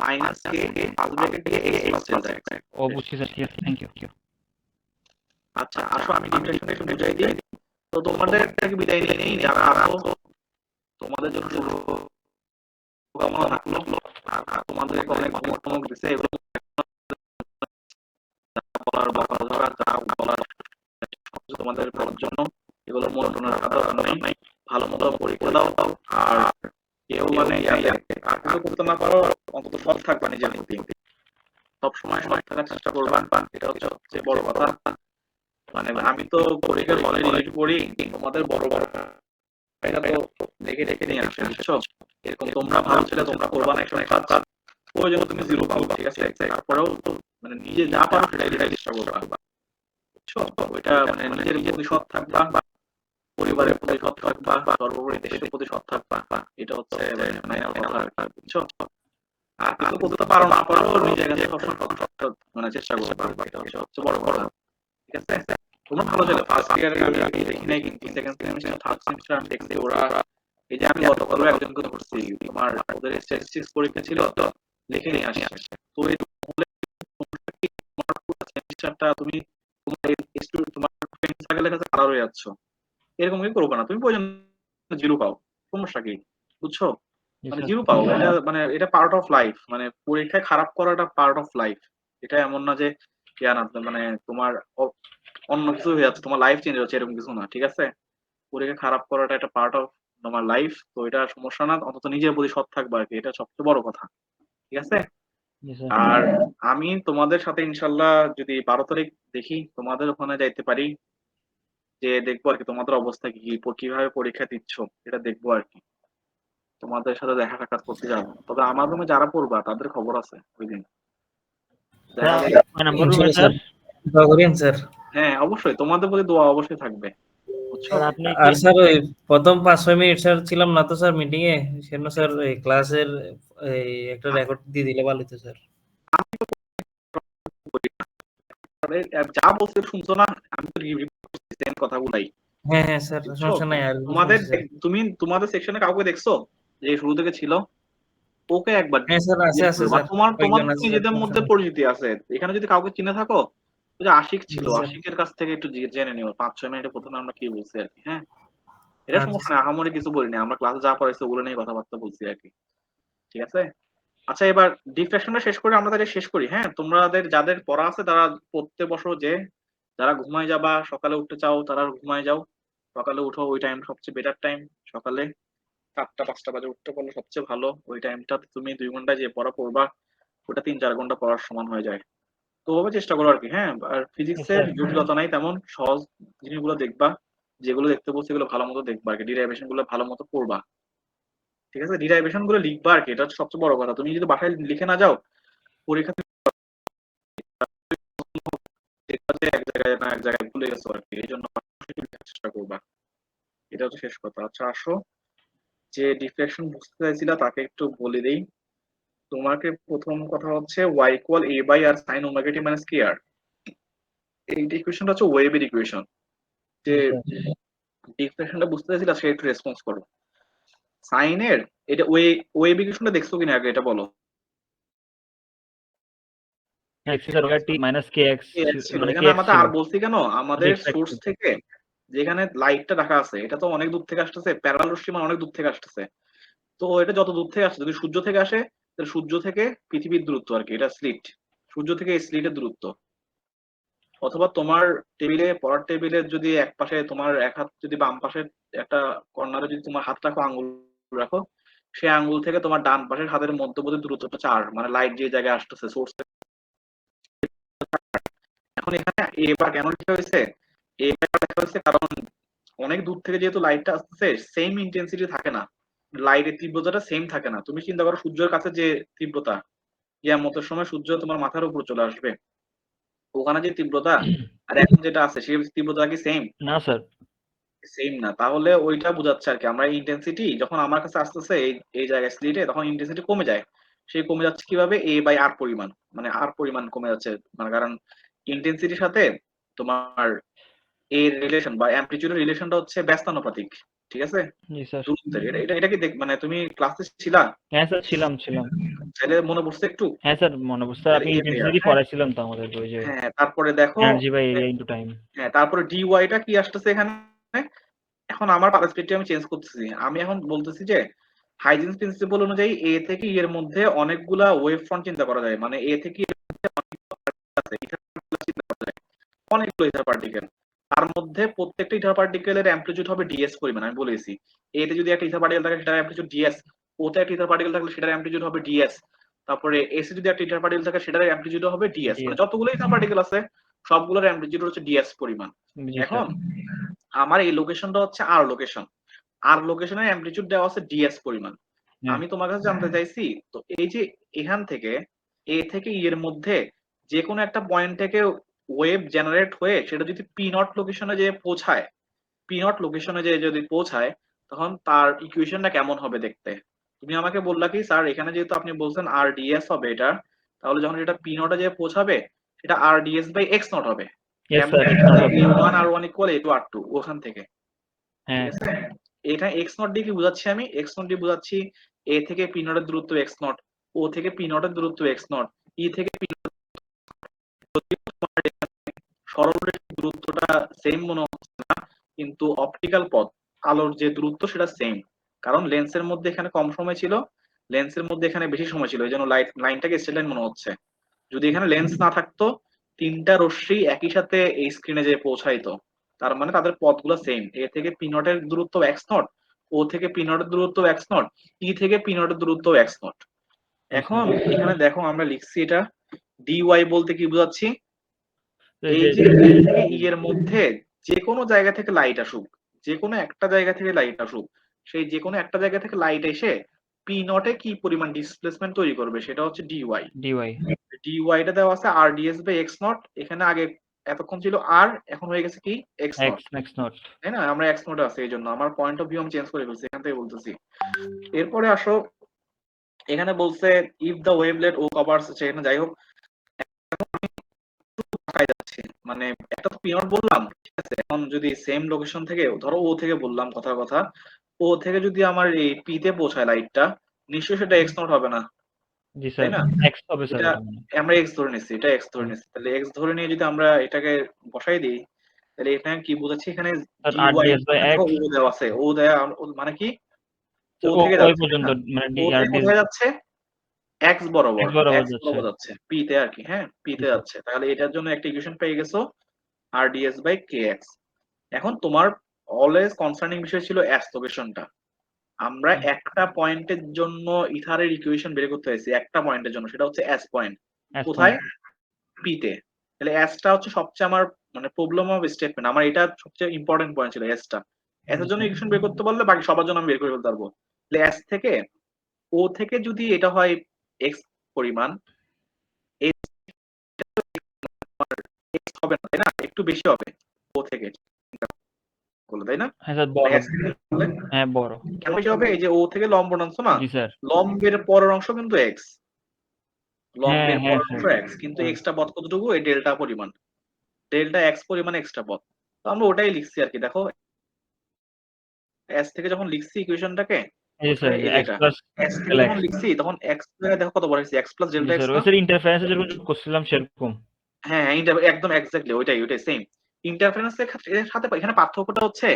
minus k plus bracket দিয়ে x প্লাস ডেল্টা x। ও বুঝছি স্যার, ঠিক আছে, থ্যাংক ইউ। আচ্ছা আসো আমি ডিফারেন্সটা একটু বুঝাই দিই। তো তোমাদের থেকে বিদায় নিয়ে নেই, যারা আসো তোমাদের জন্য শুভকামনা থাকলো, আর তোমাদের অনেক হোমওয়ার্ক দিছে, এগুলো বলার বা কথা ধরা যা বলার তোমাদের পড়ার জন্য, এগুলো মনে মনে রাখার দরকার নেই, ভালো মতো পরীক্ষা দাও। আর কেউ মানে আর কিছু করতে না পারো অন্তত সৎ থাকবা নিজের প্রতি, সবসময় সৎ থাকার চেষ্টা করবা, এটা হচ্ছে সবচেয়ে বড় কথা। মানে আমি তো পরীক্ষার হলে রিলেট করি, তোমাদের বড় বড় এটা তো দেখে দেখে নিয়ে আসে, বুঝছো? এরকম তোমরা ভালো ছেলে তোমরা করবা না একটা কাজ, ওই জন্য তুমি জিরো পাবা, ঠিক আছে? তারপরেও তো মানে নিজে যা পারো সেটাই চেষ্টা করবা, বুঝছো? ওইটা মানে নিজের প্রতি সৎ থাকবা, পরিবারের প্রতি সৎ থাকবা, সর্বোপরি দেশের প্রতি সৎ থাকবা, এটা হচ্ছে মানে কথা, বুঝছো? আর কিছু করতে পারো না পারো নিজের কাছে সবসময় মানে চেষ্টা করবা, এটা হচ্ছে সবচেয়ে বড় বড়, ঠিক আছে? তোমরা ভালো ছেলে, ফার্স্ট ইয়ারে আমি দেখি নাই, কিন্তু সেকেন্ড সেমিস্টার থার্ড সেমিস্টার আমি দেখছি ওরা, এই যে আমি গতকাল একজনকে করছি, তোমার ওদের স্ট্যাটিস্টিক্স পরীক্ষা ছিল তো লিখে নিয়ে আসি, তো এই তোমার পুরো সেমিস্টারটা তুমি তোমার তোমার ফ্রেন্ড সার্কেলের কাছে খারাপ হয়ে যাচ্ছ, এরকম কি করবো না, তুমি প্রয়োজন জিরো পাও, সমস্যা কি, বুঝছো? মানে জিরো পাও, এটা মানে এটা পার্ট অফ লাইফ, মানে পরীক্ষায় খারাপ করাটা পার্ট অফ লাইফ, এটা এমন না যে জ্ঞান আছে মানে তোমার অন্য কিছু হয়ে যাচ্ছে, তোমার লাইফ চেঞ্জ হচ্ছে, এরকম কিছু না, ঠিক আছে? পরীক্ষা খারাপ করাটা একটা পার্ট অফ তোমার লাইফ, তো এটা সমস্যা না, অন্তত নিজের প্রতি সৎ থাকবা আর কি, এটা সবচেয়ে বড় কথা, ঠিক আছে? আর আমি তোমাদের সাথে ইনশাল্লাহ যদি 12 তারিখ দেখি তোমাদের ওখানে যাইতে পারি, যে দেখবো আর কি তোমাদের অবস্থা কি, কিভাবে পরীক্ষা দিচ্ছ এটা দেখবো আর কি, তোমাদের সাথে দেখা সাক্ষাৎ করতে যাবো। তবে আমার রুমে যারা পড়বা তাদের খবর আছে ওই দিন দেখা যায়। নাম্বার রুমে স্যার, দোয়া করেন স্যার। হ্যাঁ অবশ্যই তোমাদের প্রতি দোয়া অবশ্যই থাকবে, বুঝছো? স্যার আপনি আর স্যার ওই প্রথম 5-6 মিনিট স্যার ছিলাম না তো স্যার মিটিং এ, সেজন্য স্যার এই ক্লাসের এই একটা রেকর্ড দিয়ে দিলে ভালো হতো স্যার। যা বলতে শুনছো না, আমি তো রিভিউ করছি সেম কথাগুলাই। হ্যাঁ হ্যাঁ স্যার, সমস্যা নাই। আর তোমাদের তোমাদের সেকশনে কাউকে দেখছো যে শুরু থেকে ছিল? ওকে একবার হ্যাঁ স্যার, আছে আছে স্যার, তোমার কয়েকজন আছে স্যার, নিজেদের মধ্যে পরিচিতি আছে, এখানে যদি কাউকে চিনে থাকো, ওই যে আশিক ছিল, জি স্যার। আশিকের কাছ থেকে একটু জেনে নিও 5-6 মিনিটে প্রথমে আমরা কি বলছি আর কি, হ্যাঁ এটা আচ্ছা সমস্যা না, আহামরি কিছু বলিনি, আমরা ক্লাসে যা পড়াইছি ওগুলো নিয়ে কথাবার্তা বলছি আর কি, ঠিক আছে? আচ্ছা এবার ডিসকাশনটা শেষ করে আমরা তাহলে শেষ করি, হ্যাঁ তোমাদের যাদের পড়া আছে তারা পড়তে বসো, যে যারা ঘুমায় যাবা সকালে উঠতে চাও তারা ঘুমায় যাও, সকালে উঠো, ওই টাইম সবচেয়ে বেটার টাইম, সকালে 4টা-5টা বাজে উঠতে পারলে সবচেয়ে ভালো, ওই টাইমটা তুমি 2 ঘন্টা যে পড়া পড়বা ওটা 3-4 ঘন্টা পড়ার সমান হয়ে যায়, তো ওভাবে চেষ্টা করো আর কি, হ্যাঁ? আর ফিজিক্সের জটিলতা নাই তেমন, সহজ জিনিসগুলো দেখবা, যেগুলো দেখতে বলছে এগুলো ভালো মতো দেখবা আর কি, ডিরাইভেশন গুলো ভালো মতো পড়বা, ঠিক আছে? ডিরাইভেশন গুলো লিখবা আর কি, এটা হচ্ছে সবচেয়ে বড় কথা, তুমি যদি বাসায় লিখে না যাও পরীক্ষাতে দেখবা যে এক জায়গায় না এক জায়গায় ভুলে গেছো আর কি, এই জন্য লেখার চেষ্টা করবা, এটা হচ্ছে শেষ কথা। আচ্ছা আসো, যে ডিফ্লেকশন বুঝতে চাইছিলা তাকে একটু বলে দেই, তোমাকে প্রথম কথা হচ্ছে y equal a by r sin omega t minus kr, এই ইকুয়েশনটা হচ্ছে ওয়েভের ইকুয়েশন, যে ডিফ্লেকশনটা বুঝতে চাইছিলা সে একটু রেসপন্স করো। সাইনের এটা ওয়েভ ইকুয়েশনটা দেখছো কিনা আগে এটা বলো। স্যার ওটা টি মাইনাস কে এক্স kx ছিল মানে এখানে কে এক্স আমাদের ছিল আর বলছি কেন আমাদের সোর্স রিফ্লেক্টিভ। থেকে যেখানে লাইটটা রাখা আছে এটা তো অনেক দূর থেকে আসতেছে, প্যারালাল রশ্মি মানে অনেক দূর থেকে আসতেছে। তো এটা যত দূর থেকে আসছে, যদি সূর্য থেকে আসে তাহলে সূর্য থেকে পৃথিবীর দূরত্ব আর কি, এটা স্লিট, সূর্য থেকে এই স্লিটের দূরত্ব। অথবা তোমার টেবিলে পড়ার টেবিলের যদি এক পাশে তোমার এক হাত যদি বাম পাশে একটা কর্নারে যদি তোমার হাত রাখো, আঙ্গুল রাখো, সেই আঙ্গুল থেকে তোমার ডান পাশের হাতের মধ্যবর্তী দূরত্বটা 4, মানে লাইট যে জায়গায় আসতেছে সোর্স। এখন এখানে এ বার কেন লেখা হয়েছে, এ বার লেখা হয়েছে কারণ অনেক দূর থেকে যেহেতু লাইটটা আসতেছে সেম ইন্টেন্সিটি থাকে না, লাইটের তীব্রতাটা সেম থাকে না। তুমি চিন্তা করো সূর্যের কাছে যে তীব্রতা, কিয়ামতের সময় সূর্য তোমার মাথার উপর চলে আসবে, ওখানে যে তীব্রতা আর এখন যেটা আছে সেই তীব্রতা কি সেম? না স্যার, সেম না। তাহলে ওইটা বোঝাচ্ছে আর কি, আমরা ইন্টেন্সিটি যখন আমার কাছে আসতেছে এই এই জায়গায় স্লিটে, তখন ইন্টেন্সিটি কমে যায়। সেই কমে যাচ্ছে কিভাবে, এ বাই আর পরিমাণ, মানে আর পরিমাণ কমে যাচ্ছে, মানে কারণ ইন্টেন্সিটির সাথে তোমার এর রিলেশন বা অ্যামপ্লিটিউডের রিলেশনটা হচ্ছে ব্যস্তানুপাতিক, ঠিক আছে? জি স্যার। দূরত্বের। এটা এটা এটা কি মানে তুমি ক্লাসে ছিলা? হ্যাঁ স্যার, ছিলাম ছিলাম। তাহলে মনে পড়ছে একটু? হ্যাঁ স্যার মনে পড়ছে, তাহলে আপনি এ বাই আর, ইন্টেন্সিটি হ্যাঁ পড়াইছিলাম তো আমাদের ওই যে হ্যাঁ, তারপরে দেখো energy by area into time. হ্যাঁ, তারপরে ডিওয়াইটা কি আসতেছে এখানে। এখন আমার পার্সপেক্টিভ আমি চেঞ্জ করতেছি, আমি এখন বলতেছি যে হাইজেন্স প্রিন্সিপল অনুযায়ী এ থেকে ই এর মধ্যে অনেকগুলা ওয়েভ ফ্রন্ট চিন্তা করা যায়, মানে এ থেকে ই এর মধ্যে অনেকগুলো ইথার পার্টিকেল, তার মধ্যে প্রত্যেকটা ইথার পার্টিকেলের অ্যামপ্লিটিউড হবে ডিএস পরিমাণ, আমি বলেছি। এতে যদি একটা ইথার পার্টিকেল থাকে সেটার অ্যামপ্লিটিউড ডিএস, ওতে একটা ইথার পার্টিকেল থাকলে সেটার অ্যামপ্লিটিউড হবে ডিএস, তারপরে এসে যদি একটা ইথার পার্টিকেল থাকে সেটার অ্যামপ্লিটিউড হবে ডিএস, মানে যতগুলো ইথার পার্টিকেল আছে সবগুলোর অ্যামপ্লিটিউড হচ্ছে ডিএস পরিমাণ। জি এখন স্যার। আমার এই লোকেশনটা হচ্ছে আর লোকেশন, আর লোকেশনের অ্যামপ্লিটিউড দেওয়া আছে ডিএস পরিমাণ। হ্যাঁ। আমি তোমার কাছে জানতে চাইছি, তো এই যে এখান থেকে এ থেকে ই এর মধ্যে যে কোনো একটা পয়েন্ট থেকে ওয়েভ জেনারেট হয়ে সেটা যদি পি নট লোকেশনে যে পৌঁছায়, পি নট লোকেশনে যে যদি পৌঁছায় তখন তার ইকুয়েশনটা কেমন হবে দেখতে। তুমি আমাকে বললা কি স্যার এখানে যেহেতু আপনি বলছেন আর ডিএস হবে এটা, তাহলে যখন এটা পি নটে যে পৌঁছাবে সেটা আর ডিএস বাই এক্স নট হবে। ইয়েস কেমন? স্যার। এ ওয়ান আর ওয়ান ইকুয়াল এ টু আর টু, ওখান থেকে, হ্যাঁ। ঠিক আছে? এখানে এক্স নট দিয়ে কি বুঝাচ্ছি আমি, এক্স নট দিয়ে বুঝাচ্ছি এ থেকে পি নটের দূরত্ব এক্স নট, ও থেকে পি নটের দূরত্ব এক্স নট, ই থেকে পি সরলরেখার দূরত্বটা সেম মনে হচ্ছে না, কিন্তু অপটিক্যাল পথ আলোর যে দূরত্ব সেটা সেম, কারণ লেন্সের মধ্যে এখানে কম সময় ছিল, লেন্সের মধ্যে এখানে বেশি সময় ছিল, এই জন্য লাইনটাকে স্ট্রেট লাইন মনে হচ্ছে। যদি এখানে লেন্স না থাকতো তিনটা রশ্মি একই সাথে এই স্ক্রিনে যে পৌঁছাইতো, তার মানে তাদের পথগুলো সেম, এ থেকে পি নটের দূরত্ব এক্স নট, ও থেকে পি নটের দূরত্ব এক্স নট, ই থেকে পি নটের দূরত্ব এক্স নট। এখন এখানে দেখো আমরা লিখছি এটা ডিওয়াই বলতে কি বোঝাচ্ছি, এই যে এ থেকে ই এর মধ্যে যে কোনো জায়গা থেকে লাইট আসুক, যে কোনো একটা জায়গা থেকে লাইট আসুক, সেই যে কোনো একটা জায়গা থেকে লাইট এসে পি নটে কি পরিমাণ ডিসপ্লেসমেন্ট তৈরি করবে সেটা হচ্ছে ডিওয়াই। ডিওয়াই। ডিওয়াইটা দেওয়া আছে আর ডিএস বাই এক্স নট, এখানে আগে এতক্ষণ ছিল আর, এখন হয়ে গেছে কি এক্স নট, এক্স নট। তাই না? আমরা এক্স নট আছে এই জন্য আমার পয়েন্ট অফ ভিউ আমি চেঞ্জ করে ফেলছি, এখান থেকে বলতেছি। এরপরে আসো এখানে বলছে ইফ দ্য ওয়েভলেট ও কভারস, সেখানে যাই হোক পাই যাচ্ছে, মানে একটা তো পিনট বললাম, ঠিক আছে? এখন যদি সেম লোকেশন থেকে ধরো ও থেকে বললাম কথার কথা, ও থেকে যদি আমার এই পি তে পৌঁছায় লাইটটা, নিশ্চয়ই সেটা এক্স নট হবে না, জি তাই স্যার, না? এক্স হবে স্যার এটা এটা মানে। আমরা এক্স ধরে নিচ্ছি, এটা এক্স ধরে নিচ্ছি, তাহলে এক্স ধরে নিয়ে যদি আমরা এটাকে বসাই দিই তাহলে এখানে কি বোঝাচ্ছি, এখানে স্যার জি আর ওয়াই ডিএস বাই এক্স ও দেওয়া আছে, ও দেয়া মানে কি ও ও থেকে ওই যাচ্ছে, পর্যন্ত তাই না? মানে ও ডি আর থেকে ডিএস কোথায় যাচ্ছে, এক্স বরাবর, এক্স বরাবর এক্স যাচ্ছে। বরাবর যাচ্ছে পি তে আর কি, হ্যাঁ পি জি তে স্যার। যাচ্ছে, তাহলে এটার জন্য একটা ইকুয়েশন পেয়ে গেছো আর ডিএস বাই কে এক্স। এখন তোমার অলওয়েজ কনসার্নিং বিষয় ছিল এস লোকেশনটা, আমরা একটা পয়েন্টের জন্য ইথারের ইকুয়েশন বের করতে হয়েছে, একটা পয়েন্টের জন্য, সেটা হচ্ছে এস পয়েন্ট, এস কোথায়, পয়েন্ট। পি তে। তাহলে এসটা হচ্ছে সবচেয়ে আমার মানে প্রবলেম অফ স্টেটমেন্ট, আমার এটা সবচেয়ে ইম্পর্টেন্ট পয়েন্ট ছিল এসটা। এস এর জন্য ইকুয়েশন বের করতে পারলে বাকি সবার জন্য আমি বের করে ফেলতে পারবো। তাহলে এস থেকে ও থেকে যদি এটা হয় এক্স পরিমাণ, এক্স হবে না তাই না, একটু বেশি হবে ও থেকে বলে, তাই না? হ্যাঁ স্যার বড়। S থেকে বলে হ্যাঁ বড়। কেন বেশি হবে, এই যে ও থেকে লম্ব অংশ না, জি স্যার। লম্বের পরের অংশ কিন্তু এক্স, হ্যাঁ লম্বের হ্যাঁ পরের স্যার। অংশ এক্স, কিন্তু এক্সটা পথ কতটুকু, এই ডেল্টা পরিমাণ, ডেল্টা এক্স পরিমাণ এক্সট্রা পথ। তো আমরা ওটাই লিখছি আর কি, দেখো এস থেকে যখন লিখছি ইকুয়েশনটাকে, এই যে স্যার এই যে x এটা প্লাস x থেকে ডেল যখন লিখছি তখন x জায়গায় দেখো কত বড় হয়েছে x প্লাস জি ডেল্টা x স্যার না? ওই স্যার ইন্টারফারেন্সে যেরকম যোগ করছিলাম সেরকম। হ্যাঁ একদম এক্স্যাক্টলি ওইটাই সেম। ইন্টারফারেন্সের সাথে এখানে পার্থক্যটা হচ্ছে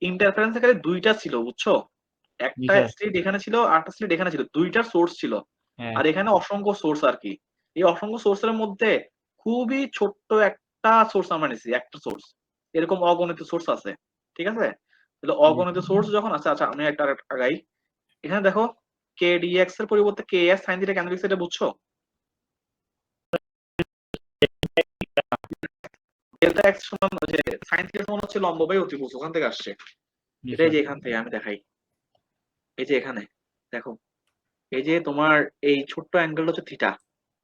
ইন্টারফারেন্সের ক্ষেত্রে দুইটা ছিল বুঝছো, জি একটা স্যার। স্লিট এখানে ছিল আর একটা স্লিট এখানে ছিল, দুইটার সোর্স ছিল। হ্যাঁ আর এখানে অসংখ্য সোর্স আর কি। এই অসংখ্য সোর্সের মধ্যে খুবই ছোট্ট একটা সোর্স আমরা নিছি, একটা সোর্স। এরকম অগণিত সোর্স আছে, ঠিক আছে? তাহলে অগণিত সোর্স যখন আছে, আচ্ছা আমি একটা আগাই। এখানে দেখো কে ডিএক্স এর পরিবর্তে কে এস সাইন থিটা কেন লিখছে এটা বুঝছো? ডেল্টা এক্স সমান যে সাইন থিটা সমান হচ্ছে লম্ব বাই অতিভুজ, ওখান থেকে আসছে। জি এটাই স্যার। যে এখান থেকে আমি দেখাই, এই যে এখানে দেখো, এই যে তোমার এই ছোট্ট অ্যাঙ্গেলটা হচ্ছে থিটা।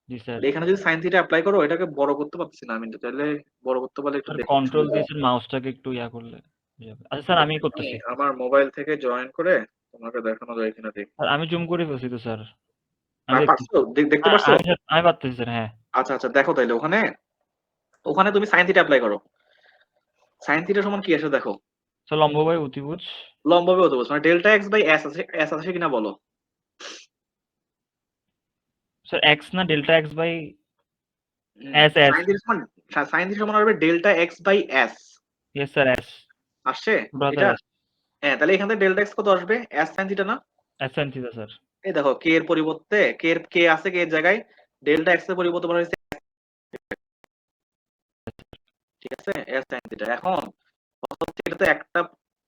জি স্যার। এখানে যদি সাইন থিটা অ্যাপ্লাই করো, এটাকে বড় করতে পারতেছি না আমি, তাহলে বড় করতে পারলে একটু স্যার দেখো কন্ট্রোল সুবিধা দিয়ে হয়। স্যার মাউসটাকে একটু ইয়া করলে হয়ে যাবে। আচ্ছা স্যার আমি আমি করতেছি। আমার মোবাইল থেকে জয়েন করে তোমাকে দেখানো যায় কিনা দেখি। আর আমি জুম করে ফেলছি তো স্যার। আমি দেখতেছি। পারছো? দেখতে পারছো? আমি পারতেছি স্যার, হ্যাঁ। আচ্ছা দেখো তাইলে ওখানে ওখানে তুমি সাইন থিটা অ্যাপ্লাই করো। সাইন থিটা সমান কি আসে দেখো, স্যার লম্ব বাই অতিভুজ। লম্ব বাই অতিভুজ, মানে ডেল্টা এক্স বাই এস আছে, এস আছে কিনা বলো? স্যার এক্স না delta x by s s. Sine theta সমান হবে delta x by s. Yes sir s. আসছে ব্রাদার এটা? এস। হ্যাঁ, তাহলে এখান থেকে ডেল্টা এক্স কত আসবে? এস সাইন থিটা না? S sine theta sir. এই দেখো কে এর পরিবর্তে কে আছে কে এর জায়গায় ডেল্টা এক্স এর পরিবর্তে বলা হয়েছে, ঠিক আছে, এস সাইন থিটা। এখন এটাতে একটা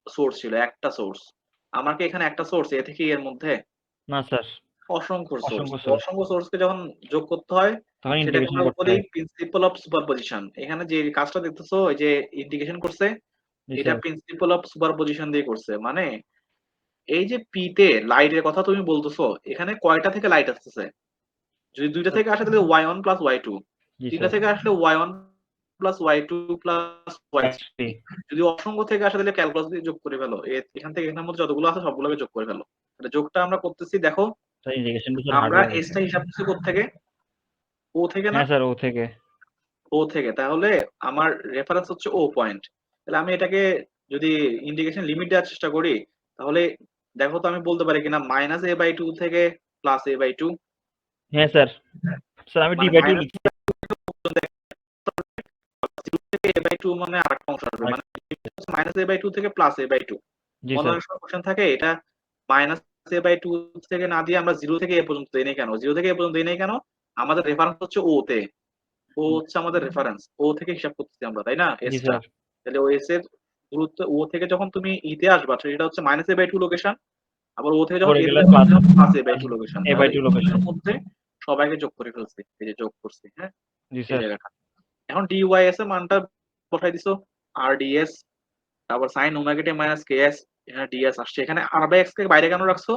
সোর্স ছিল, একটা সোর্স। আমার কি এখানে একটা সোর্স এ থেকে এর মধ্যে? না স্যার অসংখ্য সোর্স। অসংখ্য সোর্স। অসংখ্য সোর্সকে যখন যোগ করতে হয় তখন সেটাকে ইন্টিগ্রেশন আমরা করতে বলি হয়। Principal of superposition. এখানে যে কাজটা দেখতেছো ওই যে ইন্টিগ্রেশন করছে, জি এটা স্যার। প্রিন্সিপাল অফ সুপারপজিশন দিয়ে করছে। মানে এই যে পি তে লাইটের কথা তুমি বলতেছো, এখানে কয়টা থেকে লাইট আসতেছে? যদি দুইটা থেকে আসে তাহলে Y one plus Y two, জি তিনটা স্যার। থেকে আসলে Y one plus Y two plus Y three. একটি। যদি অসংখ্য থেকে আসে তাহলে ক্যালকুলাস দিয়ে যোগ করে ফেলো, এখান থেকে এখানের মধ্যে যতগুলো আছে সবগুলোকে যোগ করে ফেলো। তাহলে যোগটা আমরা করতেছি দেখো, স্যার ইন্টিগ্রেশনটা স্যার হার্ড আমরা হয়ে গেছে। এসটা হিসাব করছি থেকে ও থেকে না, হ্যাঁ স্যার ও থেকে। ও থেকে। তাহলে আমার রেফারেন্স হচ্ছে ও পয়েন্ট। তাহলে আমি এটাকে যদি ইন্টিগ্রেশন লিমিট দেওয়ার চেষ্টা করি, তাহলে দেখো তো আমি বলতে পারি কিনা মাইনাস এ বাই টু থেকে প্লাস এ বাই টু। হ্যাঁ স্যার। স্যার আমি ডি মানে বাই টু মাইনাস লিখছি। থেকে এ বাই টু মানে আরেকটা অংশ আসবে, মানে মাইনাস এ বাই টু থেকে প্লাস এ বাই টু। জি মনে স্যার। অনেক সময় কোশ্চেন থাকে এটা মাইনাস এ বাই টু থেকে না দিয়ে আমরা জিরো থেকে এ পর্যন্ত দেই নাই কেন, জিরো থেকে এ পর্যন্ত দেই নাই কেন? আমাদের রেফারেন্স হচ্ছে ও তে, ও হচ্ছে আমাদের রেফারেন্স, ও থেকে হিসাব করতেছি আমরা, তাই না? জি এসটা। স্যার। তাহলে ও এস এর দূরত্ব ও থেকে যখন তুমি ইতে আসবা সেটা হচ্ছে minus a by two location, আবার ও থেকে যখন পরে এ গেলে plus a by two location. A by two location. এর মধ্যে সবাইকে যোগ করে ফেলছি, এই যে যোগ করছি, হ্যাঁ জি এই স্যার। জায়গাটা। এখন ডিওয়াইএস এর মানটা বসাই দিছো, আর ডিএস, তারপর সাইন ওমেগা টি মাইনাস কেএস, এখানে ডিএস আসছে। এখানে আর বাই এক্স কে বাইরে কেন রাখছো?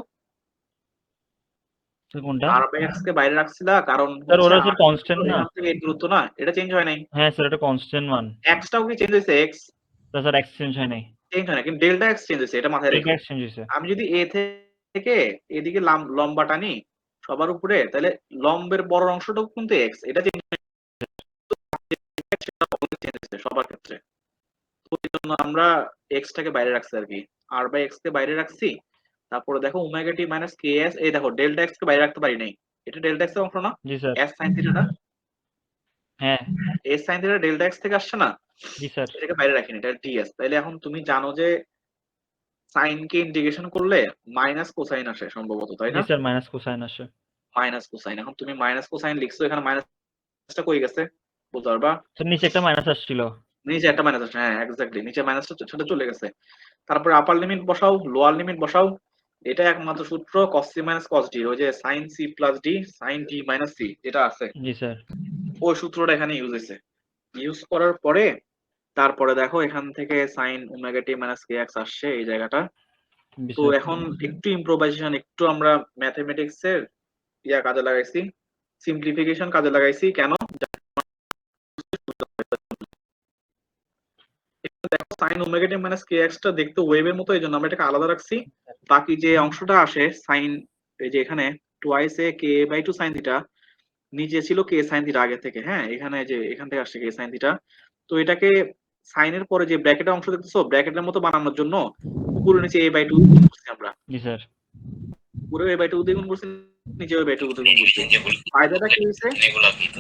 স্যার কোনটা? আর বাই এক্স কে বাইরে রাখছিলা কারণ স্যার হচ্ছে ওরা আর স্যার কনস্ট্যান্ট না? এখান থেকে এই দূরত্ব না, এটা চেঞ্জ হয় নাই। হ্যাঁ স্যার এটা কনস্ট্যান্ট মান। এক্সটাও কি চেঞ্জ হয়েছে? এক্স তা স্যার এক্সচেঞ্জ হয় নাই। চেঞ্জ হয় না, কিন্তু ডেল্টা এক্স চেঞ্জ হয়েছে, এটা মাথায় ডেল্টা রেখো। এক্সচেঞ্জ হয়েছে। আমি যদি এ থেকে এদিকে লম্বা টানি সবার উপরে, তাহলে লম্বের বড় অংশটাও কিন্তু এক্স, এটা চেঞ্জ হয়েছে সবার ক্ষেত্রে। তো এই জন্য আমরা এক্স টাকে বাইরে রাখছি আর কি, আর বাই এক্স কে বাইরে রাখছি। তারপরে দেখো omega t minus K S, এই দেখো ডেল্টা এক্স কে বাইরে রাখতে পারি নাই, এটা ডেল্টা এক্স এর অংশ না? জি স্যার। এস সাইন থিটাটা, হ্যাঁ। S sine theta delta x থেকে আসছে না? জি স্যার। এটাকে বাইরে রাখিনি, এটা ডিএস। তাইলে এখন তুমি জানো যে সাইন কে ইন্টিগ্রেশন করলে মাইনাস কোসাইন আসে সম্ভবত, তাই জি না? স্যার মাইনাস কোসাইন আসে। Minus cosine. এখন তুমি মাইনাস কোসাইন লিখছো, এখানে মাইনাসটা কই গেছে বলতে পারবা? স্যার নিচে একটা মাইনাস আসছিল। নিচে একটা মাইনাস আছে, হ্যাঁ এক্স্যাক্টলি, নিচে মাইনাসটা সেটা চলে গেছে। তারপরে আপার লিমিট বসাও, লোয়ার লিমিট বসাও। এটা একমাত্র সূত্র cos c minus cos d, ওই যে sin c plus d sin d minus c যেটা আছে, জি স্যার। ওই সূত্রটা এখানে ইউজ হয়েছে। ইউজ করার পরে তারপরে দেখো এখান থেকে sin omega t minus kx আসছে এই জায়গাটা। জি তো স্যার। এখন একটু ইম্প্রোভাইজেশন, একটু আমরা ম্যাথমেটিক্স এর ইয়া কাজে লাগাইছি, সিম্পলিফিকেশন কাজে লাগাইছি। কেন? দেখো sin omega t minus kx টা দেখতে ওয়েভের মতো, এই জন্য আমরা এটাকে আলাদা রাখছি। বাকি যে অংশটা আসে sin, এই যে এখানে twice a k by two sine theta, নিচে ছিল কে সাইন থিটা আগে থেকে, হ্যাঁ এখানে যে এখান থেকে আসছে কে সাইন থিটা। তো এটাকে সাইনের পরে যে ব্র্যাকেটের অংশ দেখতেছো, ব্র্যাকেটের মতো বানানোর জন্য উপরে নিচে এ বাই টু করছি আমরা। জি স্যার। পুরো a বাই 2 দিয়ে গুণ করছি, নিচে a বাই 2 দিয়ে গুণ করছি। ফায়দাটা কি হয়েছে?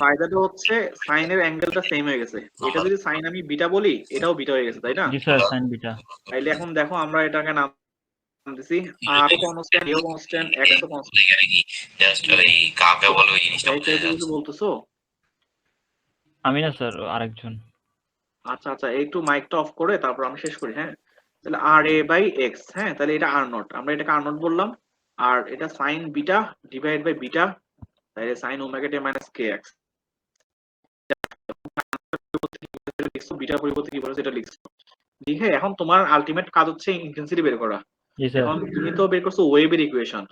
ফায়দাটা হচ্ছে সাইনের অ্যাঙ্গেলটা সেম হয়ে গেছে। এটা যদি সাইন আমি বিটা বলি, এটাও বিটা হয়ে গেছে, তাই না? জি স্যার, সাইন বিটা। তাইলে এখন দেখো আমরা এটাকে নাম দিছি আর কনস্ট্যান্ট, এও কনস্ট্যান্ট, এক্স ও কনস্ট্যান্ট। কিছু বলতেছো? আমি না স্যার, আরেকজন। আচ্ছা আচ্ছা, একটু মাইকটা অফ করে তারপর আমি শেষ করি। হ্যাঁ, তাহলে আর এ বাই এক্স, হ্যাঁ তাহলে এটা আর নট, আমরা এটাকে আর নট বললাম। আর এটা sine beta divide by beta, তাহলে সাইন ওমেগা টি মাইনাস কে এক্স। লিখছো বিটার পরিবর্তে কি বলেছে এটা লিখছো, লিখে এখন তোমার আলটিমেট কাজ হচ্ছে ইন্টেন্সিটি বের করা। জি স্যার। এখন তুমি তো বের করছো ওয়েভের ইকুয়েশন।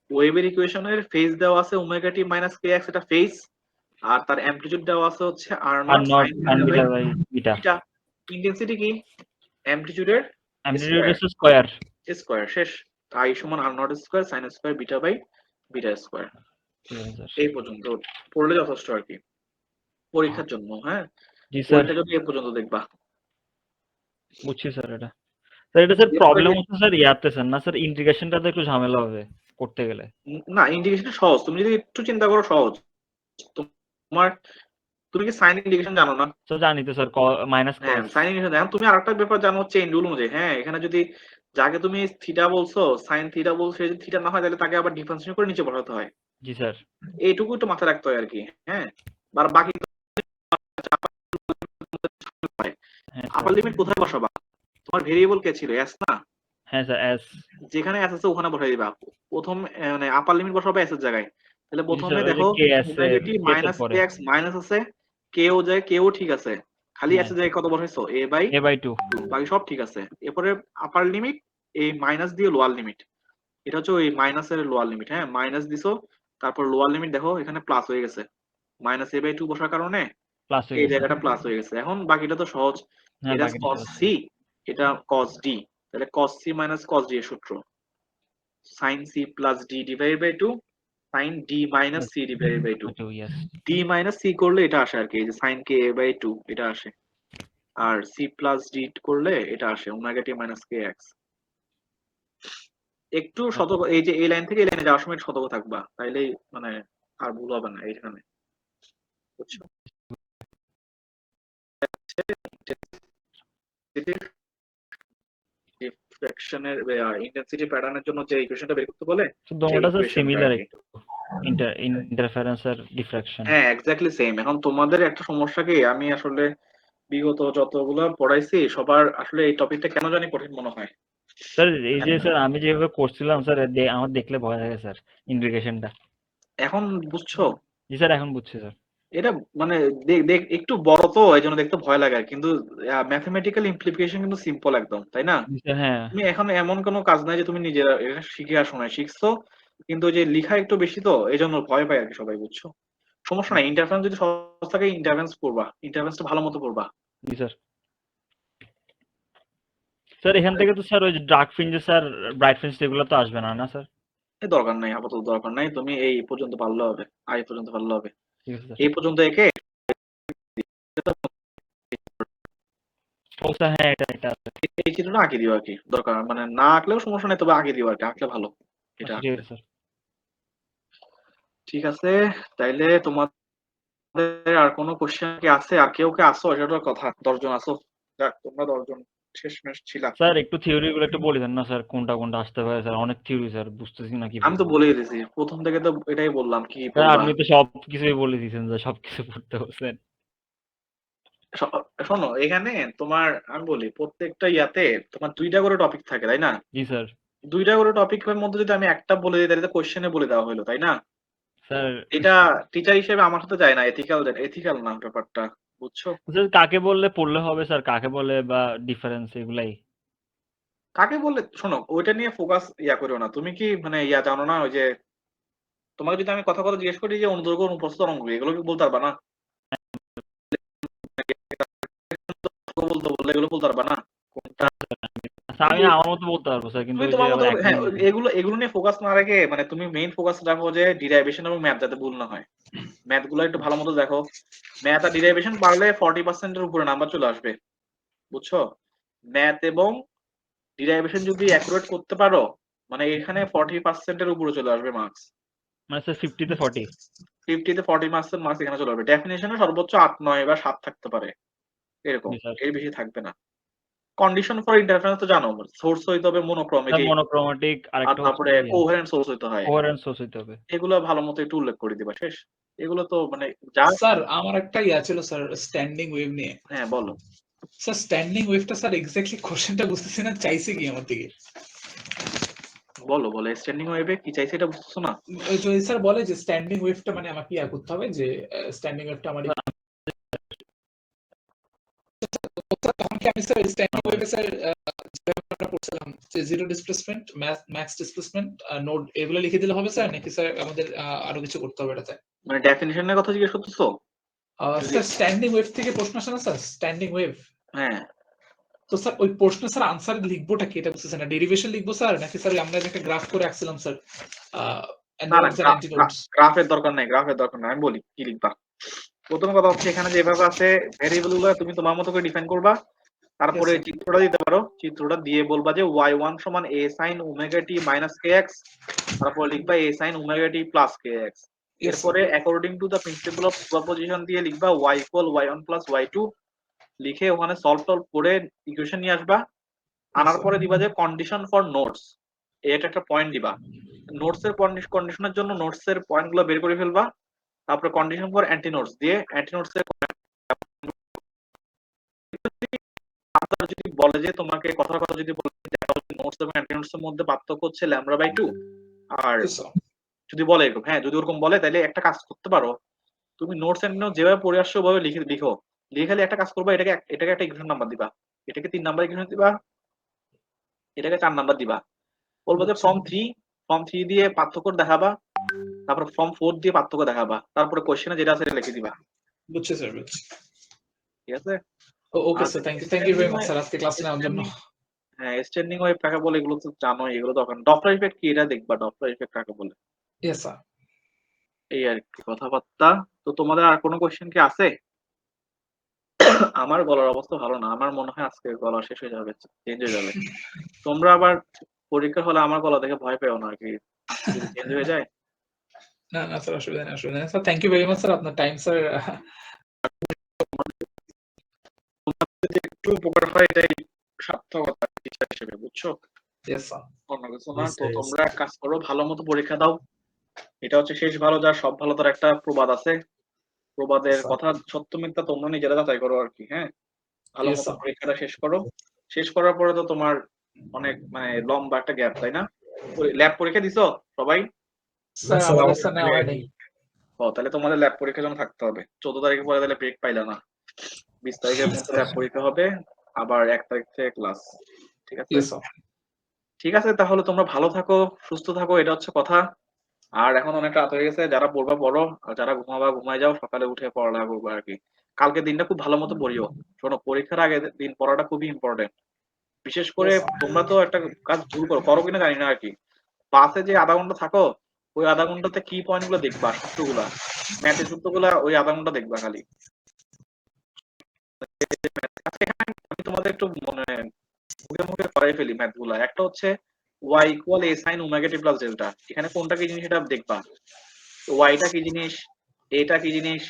ওয়েভের ইকুয়েশনের ফেজ দেওয়া আছে ওমেগা টি মাইনাস কে এক্স, এটা ফেজ। আর তার অ্যামপ্লিটিউড দেওয়া আছে হচ্ছে R R nought nought sine sine beta beta by by beta. Beta. Intensity কি? অ্যামপ্লিটিউডের অ্যামপ্লিটিউড স্কয়ার। স্কয়ার, শেষ। আই সমান R nought square sine square beta by beta square. ঠিক আছে স্যার। এই পর্যন্ত পড়লে যথেষ্ট আর কি পরীক্ষার জন্য। হ্যাঁ, জি স্যার, পরীক্ষার জন্য এই পর্যন্ত দেখবা। বুঝছি স্যার। এটা স্যার, এটা স্যার প্রবলেম হচ্ছে স্যার ইয়াতে স্যার, না স্যার ইন্টিগ্রেশনটাতে একটু ঝামেলা হবে করতে গেলে। না, ইন্টিগ্রেশন সহজ, তুমি যদি একটু চিন্তা করো সহজ। তোমার, তুমি কি সাইন ইন্টিগ্রেশন জানো না? স্যার জানি তো স্যার, মাইনাস হ্যাঁ, কস। সাইন ইন্টিগ্রেশন দেখো। তুমি আরেকটা ব্যাপার জানো চেইন রুল অনুযায়ী। হ্যাঁ, এখানে যদি যাকে তুমি থিটা বলছো, সাইন থিটা বলছো, সে যদি থিটা না হয় তাহলে তাকে আবার ডিফারেন্সিয়েট করে নিচে বসাতে হয়। জি স্যার। এইটুকু একটু মাথায় রাখতে হয় আর কি। হ্যাঁ, আর বাকি হ্যাঁ আপার স্যার। লিমিট কোথায় বসাবা? তোমার ভেরিয়েবল কে ছিল? এস না? হ্যাঁ স্যার, এস। যেখানে এস আছে ওখানে বসাই দিবা। প্রথম মানে আপার লিমিট বসাবে এস এর জায়গায়। তাহলে জি প্রথমে স্যার, ওই যে দেখো কে এস ওমেগা এর মাইনাস পরে কে এক্স মাইনাস আছে, কেও যায়, কেও ঠিক আছে, খালি এস হ্যাঁ, এর জায়গায় কত বসাইছো? এ বাই এ বাই 2। 2, বাকি সব ঠিক আছে। এরপরে আপার লিমিট এই মাইনাস দিয়ে লোয়ার লিমিট, এটা হচ্ছে ওই মাইনাসের লোয়ার লিমিট। হ্যাঁ, মাইনাস দিছো, তারপর লোয়ার লিমিট দেখো এখানে প্লাস হয়ে গেছে, মাইনাস এ বাই 2 বসার কারণে প্লাস হয়ে এই গেছে। জায়গাটা প্লাস হয়ে গেছে। এখন বাকিটা তো সহজ, হ্যাঁ, এটা বাকিটা cos সহজ। সি, এটা cos ডি, তাহলে cos c minus cos d এর সূত্র sin c plus d divide by 2 sin d minus c divide by 2। 2, yes. d minus c করলে এটা আসে আর কি, এই যে sin k a বাই 2 এটা আসে। আর c প্লাস d করলে এটা আসে ওমেগা টি মাইনাস কে এক্স। একটু সতর্ক, এই যে এই লাইন থেকে এই লাইনে যাওয়ার সময় একটু সতর্ক থাকবা, তাইলেই মানে আর ভুল হবে না এইখানে, বুঝছো? ডিফ্লেকশনের ইন্টেন্সিটি প্যাটার্নের জন্য যে ইকুয়েশনটা বের করতে বলে তো দোনোটা স্যার equation টা সিমিলার আর কি। একটু, ইন্টারফারেন্স আর ডিফ্রাকশন। হ্যাঁ, এক্স্যাক্টলি সেম। এখন তোমাদের একটা সমস্যা কি, আমি আসলে বিগত যতগুলো পড়াইছি সবার আসলে এই টপিকটা কেন জানি কঠিন মনে হয়। স্যার এই যে স্যার আমি যেভাবে করছিলাম স্যার, আমার দেখলে ভয় লাগে স্যার ইন্টিগ্রেশনটা। এখন বুঝছো? জি স্যার, এখন বুঝছি স্যার। এটা মানে দেখ একটু বড় তো এই জন্য দেখতে ভয় লাগে, কিন্তু ম্যাথমেটিক্যাল ইমপ্লিকেশন কিন্তু সিম্পল একদম, তাই না? জি স্যার, হ্যাঁ। তুমি এখন এমন কোনো কাজ নাই যে তুমি নিজেরা এটা শিখে আসো না, শিখছো, কিন্তু ওই যে লিখা একটু বেশি তো এই জন্য ভয় পায় আর কি সবাই, বুঝছো? সমস্যা নাই, ইন্টারফারেন্স যদি সহজ থাকে ইন্টারফারেন্স করবা, ইন্টারফারেন্সটা ভালো মতো করবা। জি স্যার। স্যার এখান থেকে তো স্যার ওই যে ডার্ক ফ্রিঞ্জেস স্যার, ব্রাইট ফ্রিঞ্জ এগুলো তো আসবে না, না স্যার? এই দরকার নাই, আপাতত দরকার নাই, তুমি এই পর্যন্ত পারলে হবে, এই পর্যন্ত পারলে হবে। ঠিক আছে স্যার। এই পর্যন্ত একে ও স্যার, হ্যাঁ এটা এটা আছে। এই চিত্রটা আঁকে দিও আর কি, দরকার মানে না আঁকলেও সমস্যা নেই, তবে আঁকে দিও আর কি, আঁকলে ভালো এটা। আচ্ছা, ঠিক আছে স্যার। ঠিক আছে, তাইলে তোমাদের আর কোনো কোশ্চেন কি আছে? আর কেউ কে আসো সেটার কথা, 10 জন আসো, যাক তোমরা 10 জন শেষমেশ ছিলা। স্যার একটু থিওরি গুলো একটু বলে দেন না স্যার, কোনটা কোনটা আসতে পারে স্যার, অনেক থিওরি স্যার, বুঝতেছি না কি আমি তো বলবো। বলেই দিয়েছি প্রথম থেকে, তো এটাই বললাম কি স্যার বলবা। আপনি তো সব কিছুই বলে দিয়েছেন স্যার, সবকিছু পড়তে বলছেন। শোনো, এখানে তোমার আমি বলি প্রত্যেকটা ইয়াতে তোমার 2টা করে টপিক থাকে, তাই না? জি স্যার। 2টা করে টপিকের মধ্যে যদি আমি একটা বলে দিই তাহলে তো কোশ্চেনে বলে দেওয়া হলো, তাই না? স্যার এটা টিচার হিসেবে আমার সাথে যায় না, এথিক্যাল না ব্যাপারটা, বুঝছো? স্যার কাকে বললে পড়লে হবে স্যার, কাকে বলে বা ডিফারেন্স এগুলাই? কাকে বললে, শোনো ওইটা নিয়ে ফোকাস ইয়া করো না। তুমি কি মানে ইয়া জানো না, ওই যে তোমাকে যদি আমি কথা কথা জিজ্ঞেস করি যে অনুদৈর্ঘ্য অনুপ্রস্থ তরঙ্গ এগুলো কি বলতে পারবা না? বলতে বললে এগুলো বলতে পারবা না কোনটা? স্যার আমি আমার মতো বলতে পারবো স্যার, কিন্তু তুমি ওই যে তোমার মতো আবার করে, হ্যাঁ, একদম। এগুলো নিয়ে ফোকাস না রেখে মানে তুমি মেইন ফোকাস রাখো যে ডিরাইভেশন এবং ম্যাথ যাতে ভুল না হয়। ম্যাথ গুলো একটু ভালো মতো দেখো, ম্যাথ আর ডিরাইভেশন পারলে 40% এর উপরে নাম্বার চলে আসবে, বুঝছো? ম্যাথ এবং ডিরাইভেশন যদি অ্যাকুরেট করতে পারো মানে এখানে 40% এর উপরে চলে আসবে মার্কস, মানে স্যার 50 তে 40। 50 তে 40% মার্কস এখানে চলে আসবে। ডেফিনিশনে সর্বোচ্চ 8, 9 বা 7 থাকতে পারে, এরকম, জি স্যার। এর বেশি থাকবে না। কন্ডিশন ফর ইন্টারফারেন্স তো জানো, সোর্স হইতে হবে স্যার মনোক্রোমেটিক, মনোক্রোমেটিক, আর আরেকটা হচ্ছে তারপরে কোহেরেন্ট সোর্স হইতে হয়। কোহেরেন্ট সোর্স হইতে হবে। এগুলো ভালো মতো একটু উল্লেখ করে দিবা, শেষ। এগুলো তো মানে যা। স্যার আমার একটা ইয়া ছিল স্যার স্ট্যান্ডিং ওয়েভ নিয়ে। হ্যাঁ বলো। স্যার স্ট্যান্ডিং ওয়েভটা স্যার এক্স্যাক্টলি কোশ্চেনটা বুঝতেছি না, চাইছে কি আমার থেকে। বলো বলো স্ট্যান্ডিং ওয়েভে কি চাইছে এটা বুঝছো না? ওই যে স্যার বলে যে স্ট্যান্ডিং ওয়েভটা মানে আমাকে ইয়া করতে হবে, যে স্ট্যান্ডিং ওয়েভটা আমার তখন কি আমি স্যার স্ট্যান্ডিং ওয়েভে স্যার যেটা পড়ছিলাম যে zero displacement, max displacement, node, এগুলো লিখে দিলে হবে স্যার, নাকি স্যার আমাদের আরো কিছু করতে হবে এটাতে? মানে ডেফিনিশনের কথা জিজ্ঞেস করতেছো? স্যার স্ট্যান্ডিং ওয়েভ থেকে প্রশ্ন আসে না স্যার, স্ট্যান্ডিং ওয়েভ। হ্যাঁ। তো স্যার ওই প্রশ্ন স্যার আনসার লিখবোটা কি এটা বুঝতেছেন না, ডেরিভেশন লিখবো স্যার, নাকি স্যার আমরা যে একটা গ্রাফ করে রাখছিলাম স্যার না না, নোডস এন্ড অ্যান্টিনোডস? গ্রাফের দরকার নাই, গ্রাফের দরকার নাই, আমি বলি কি লিখবা। প্রথম কথা হচ্ছে এখানে যেভাবে আছে ভেরিয়েবল গুলো তুমি তোমার মতো করে ডিফাইন করবা, তারপরে Yes, sir. চিত্রটা দিতে পারো, চিত্রটা দিয়ে বলবা যে y1 সমান a sin omega t minus kx, তারপর লিখবা a sin omega t plus kx। Yes, এরপরে according to the principle of superposition দিয়ে লিখবা y equal y1 plus y2, লিখে ওখানে সলভ টলভ করে ইকুয়েশন নিয়ে আসবা। আনার sir. পরে দিবা যে কন্ডিশন ফর নোটস, এটা একটা পয়েন্ট দিবা। নোটস এর কন্ডিশনের জন্য নোটস এর পয়েন্ট গুলো বের করে ফেলবা। তারপরে কন্ডিশন ফর অ্যান্টি নোটস দিয়ে অ্যান্টি নোটস এর যদি বলে যে তোমাকে কথার কথা যদি বলে নোটস এবং অ্যান্টি নোটস এর মধ্যে পার্থক্য হচ্ছে ল্যামডা বাই 2, আর Yes, sir. যদি বলে এরকম, হ্যাঁ যদি ওরকম বলে তাহলে একটা কাজ করতে পারো, তুমি নোটস এন্ড নোট যেভাবে পড়ে আসছো ওভাবে লিখো, লিখে খালি একটা কাজ করবা, এটাকে একটা ইকুয়েশন নাম্বার দিবা, এটাকে 3 নাম্বার ইকুয়েশন দিবা, এটাকে 4 নাম্বার দিবা। বলবো যে ফর্ম 3 দিয়ে পার্থক্য দেখাবা, তারপর ফর্ম 4 দিয়ে পার্থক্য দেখাবা, তারপরে কোশ্চেনে যেটা আছে লিখে দিবা। বুঝছি স্যার, বুঝছি। ঠিক আছে? Okay sir, thank you very much sir আজকে ক্লাস নেওয়ার জন্য। হ্যাঁ, স্ট্যান্ডিং ওয়েভ কাকে বলে এগুলো তো জানো, এগুলো দরকার। ডপলার ইফেক্ট কি এটা দেখবা, ডপলার ইফেক্ট কাকে বলে, ইয়েস স্যার। এই আর কি কথাবার্তা। তো তোমাদের আর কোনো কোশ্চেন কি আছে? আমার গলার অবস্থা ভালো না, আমার মনে হয় আজকে গলা শেষ হয়ে যাবে, চেঞ্জ হয়ে যাবে। তোমরা আবার পরীক্ষা হলে আমার গলা দেখে ভয় পেও না আর কি, যদি চেঞ্জ হয়ে যায়। না না স্যার, অসুবিধা নেই, অসুবিধা নেই sir. Thank you very much sir, আপনার টাইম স্যার। যদি একটু উপকার হয় এটাই সার্থকতা টিচার হিসেবে, বুঝছো? Yes sir. অন্য কিছু না। তো তোমরা এক কাজ করো, ভালো মতো পরীক্ষা দাও, এটা হচ্ছে শেষ ভালো যার সব ভালো তার একটা প্রবাদ আছে, প্রবাদের কথা সত্য মিথ্যা তোমরা নিজেরা যাচাই করো আর কি। হ্যাঁ, ভালো Yes, মতো sir. পরীক্ষাটা শেষ করো, শেষ করার পরে তো তোমার অনেক মানে লম্বা একটা গ্যাপ, তাই না? ল্যাব পরীক্ষা দিছো সবাই? স্যার আমাদের স্যার নেওয়া হয়নি। ও তাহলে তোমাদের ল্যাব পরীক্ষার জন্য থাকতে হবে, 14 তারিখে পরে তাহলে ব্রেক পাইলা না, 20 তারিখের মধ্যে ল্যাব পরীক্ষা হবে, আবার 1 তারিখ থেকে ক্লাস। ঠিক আছে? Yes sir. ঠিক আছে, তাহলে তোমরা ভালো থাকো, সুস্থ থাকো, এটা হচ্ছে কথা। আর এখন অনেক রাত হয়ে গেছে, যারা পড়বা পড়ো, আর যারা ঘুমাবা ঘুমায় যাও, সকালে উঠে পড়ালেখা করবো আর কি। কালকে দিনটা খুব ভালো মতো পড়িও, শোনো পরীক্ষার আগে দিন পড়াটা খুবই ইম্পর্টেন্ট। বিশেষ করে তোমরা তো একটা কাজ ভুল করো কিনা জানি না আর কি, বাসে যে আধা ঘন্টা থাকো, ওই আধা ঘন্টাতে কি পয়েন্ট গুলো দেখবা, সূত্রগুলা, ম্যাথের সূত্রগুলা ওই আধা ঘন্টা দেখবা খালি। আজকে এখানে আমি তোমাদের একটু মানে মুখে মুখে করাই ফেলি ম্যাথ গুলা। একটা হচ্ছে y equal a sin omega t plus delta, এখানে কোনটা কি জিনিস এটা দেখবা, ওয়াইটা কি জিনিস, এটা কি জিনিস,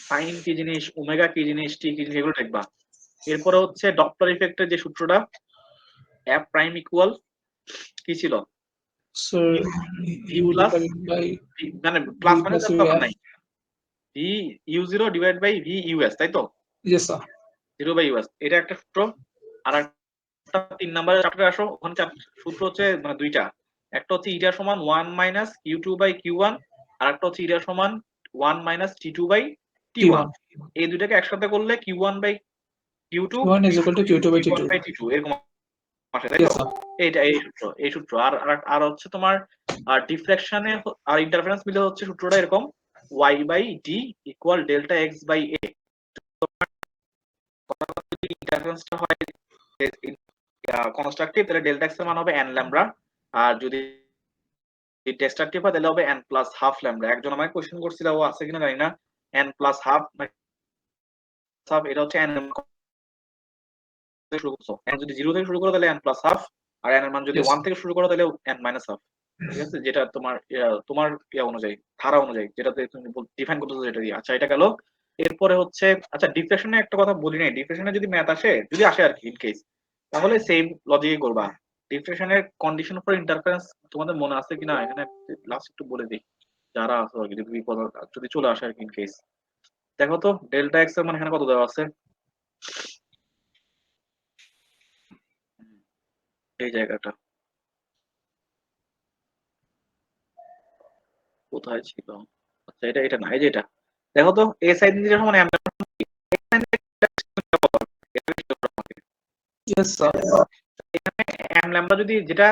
সাইন কি জিনিস, ওমেগা কি জিনিস, টি কি জিনিস, এগুলো দেখবা। এরপরে হচ্ছে ডপলার ইফেক্টের যে সূত্রটা, f প্রাইম ইকুয়াল কি ছিল, sir u plus divided by মানে প্লাস মানে plus দরকার UF. নাই, v u0 divide by v u s, তাই তো? Yes sir. 0 বাই ইউএস, এটা একটা সূত্র। আর একটা 3 নাম্বারের চ্যাপ্টারে আসো, ওখানে সূত্র হচ্ছে মানে দুইটা, একটা হচ্ছে ইটা সমান 1 মাইনাস q2 বাই q1, আর একটা হচ্ছে ইটা সমান 1 মাইনাস t2 বাই t1। এই দুইটাকে একসাথে করলে q1 by q2 Q1 is equal to Q2 by q1 T2. By t2 এরকম আসে, তাই Yes, তো? sir. এইটা এই সূত্র। আর হচ্ছে তোমার ডিফ্লেকশনে আর ইন্টারফারেন্স মিলে হচ্ছে সূত্রটা এরকম, y by d equal delta x by a। ইন্টারফারেন্সটা হয় কনস্ট্রাকটিভ তাহলে ডেল্টা x এর মান হবে n ল্যামডা, আর যদি ডিস্ট্রাকটিভ হয় তাহলে হবে n প্লাস হাফ ল্যামডা। একজন আমাকে কোশ্চেন করছিল, ও আছে কিনা জানি না, n প্লাস হাফ, এটা হচ্ছে n শুরু করছো, n যদি 0 থেকে শুরু করো তাহলে n প্লাস হাফ, আর n এর মান যদি Yes. 1 থেকে শুরু করো তাহলে n মাইনাস হাফ। ঠিক আছে, যেটা তোমার তোমার অনুযায়ী, ধারা অনুযায়ী যেটাতে তুমি ডিফাইন করতেছো যেটা দিয়ে। আচ্ছা এটা গেল। এরপরে হচ্ছে আচ্ছা ডিফ্লেকশনে একটা কথা বলি নাই, ডিফ্লেকশনে যদি ম্যাথ আসে, যদি আসে আর কি ইন কেস, তাহলে সেম লজিকই করবা। ডিফ্লেকশনের কন্ডিশন ফর ইন্টারফারেন্স তোমাদের মনে আছে কিনা এখানে লাস্ট একটু বলে দিই, যারা আছে আর কি, যদি যদি চলে আসে আর কি ইন কেস। দেখো তো ডেল্টা এক্স এর মান এখানে কত দেওয়া আছে, এই জায়গাটা কোথায় ছিল? আচ্ছা এটা এটা না, এই যে এটা দেখো তো এ সাইড দিয়ে সমান Yes, sir. এম ল্যামডা যদি যেটা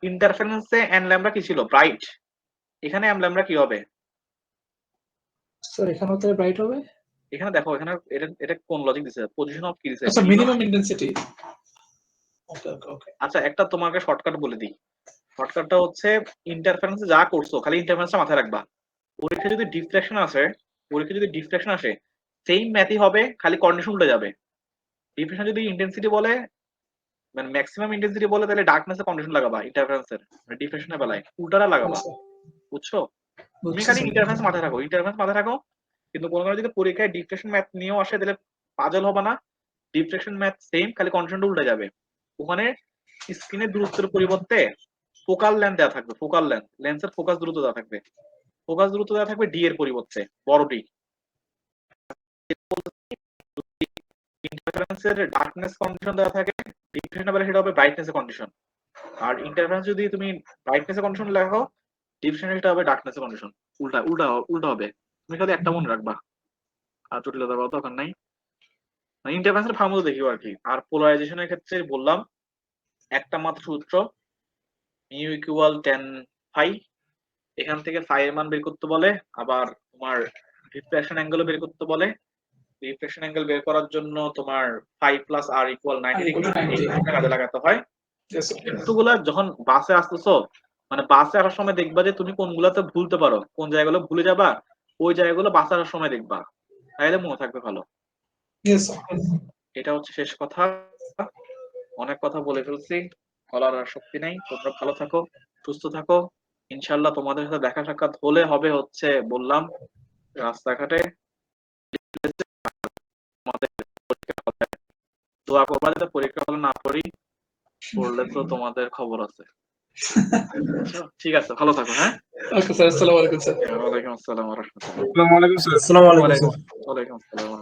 ইন্টারফারেন্সে এন ল্যামডা কি ছিল, ব্রাইট, এখানে এম ল্যামডা কি হবে? স্যার এখানেও তো ব্রাইট হবে। এখানে দেখো এখানে এটা এটা কোন লজিক দিছে, পজিশন অফ কি দিছে? আচ্ছা মিনিমাম ইন্টেন্সিটি। ওকে ওকে ওকে। আচ্ছা একটা তোমাকে শর্টকাট বলে দিই, শর্টকাটটা হচ্ছে ইন্টারফারেন্সে যা করছো খালি ইন্টারফারেন্সটা মাথায় রাখবা। পরীক্ষা যদি ডিফ্লেকশন আসে, পরীক্ষা যদি ডিফ্লেকশন আসে সেম ম্যাথই হবে, খালি কন্ডিশন উল্টে যাবে। ডিফ্লেকশন যদি ইন্টেন্সিটি বলে, মানে ম্যাক্সিমাম ইন্টেন্সিটি বলে, তাহলে ডার্কনেসে কন্ডিশন লাগাবা ইন্টারফারেন্সের, মানে ডিফ্লেকশনের বেলায় উল্টাটা লাগাবা। বুঝছো? তুমি খালি ইন্টারফারেন্স মাথায় রাখো, ইন্টারফারেন্স মাথায় রাখো। কিন্তু কোনো কারণে যদি পরীক্ষায় ডিফ্লেকশন ম্যাথ নিয়েও আসে তাহলে পাজল হবে না, ডিফ্লেকশন ম্যাথ সেম, খালি কন্ডিশনটা উল্টে যাবে। ওখানে স্ক্রিনের দূরত্বের পরিবর্তে ফোকাল লেন্থ দেওয়া থাকবে, ফোকাল লেন্থ, লেন্সের ফোকাস দূরত্ব দেওয়া থাকবে, ফোকাস দূরত্ব দেওয়া থাকবে ডি এর পরিবর্তে, বড় ডি। ইন্টারফারেন্সের ডার্কনেস কন্ডিশন দেওয়া থাকে, ডিফ্লেকশনের বেলা সেটা হবে ব্রাইটনেস কন্ডিশন। আর ইন্টারফারেন্স যদি তুমি ব্রাইটনেস কন্ডিশন লেখো, ডিফ্লেকশন এটা হবে ডার্কনেস কন্ডিশন। উল্টা উল্টা উল্টা হবে। তুমি খালি একটা মনে রাখবা, আর জটিলতা করার দরকার নাই। মানে ইন্টারফারেন্সের ফার্মুলা দেখিও আর কি। আর পোলারাইজেশনের ক্ষেত্রে বললাম একটা মাত্র সূত্র, মিউ ইকুয়াল টেন ফাই। এখান থেকে ফাই এর মান বের করতে বলে, আবার তোমার রিফ্লেকশন অ্যাঙ্গেলও বের করতে বলে। রিফ্লেকশন অ্যাঙ্গেল বের করার জন্য তোমার ফাই প্লাস আর ইকুয়াল 90 ডিগ্রি, এই নিয়মটা কাজে লাগাতে হয়। Yes, sir. সূত্রগুলা যখন বাসে আসতেছো, মানে বাসে আসার সময় দেখবা যে তুমি কোনগুলাতে ভুলতে পারো, কোন জায়গাগুলো ভুলে যাবা, ওই জায়গাগুলো বাসে আসার সময় দেখবা, তাহলে মনে থাকবে ভালো। Yes, sir. এটা হচ্ছে শেষ কথা, অনেক কথা বলে ফেলছি, বলার আর শক্তি নাই। তোমরা ভালো থাকো, সুস্থ থাকো। ইনশাল্লাহ তোমাদের সাথে দেখা সাক্ষাৎ হলে হবে হচ্ছে বললাম রাস্তাঘাটে। তোমাদের পরীক্ষা হবে, দোয়া করবা যাতে পরীক্ষা হলে না পড়ি, পড়লে তো তোমাদের খবর আছে। ঠিক আছে, ভালো থাকো। হ্যাঁ, Okay, sir. Assalamu alaikum, sir. ওয়ালাইকুম আসসালাম ওয়া রাহমাতুল্লাহ। আসসালামু আলাইকুম স্যার। আসসালামু আলাইকুম স্যার। ওয়ালাইকুম আসসালাম।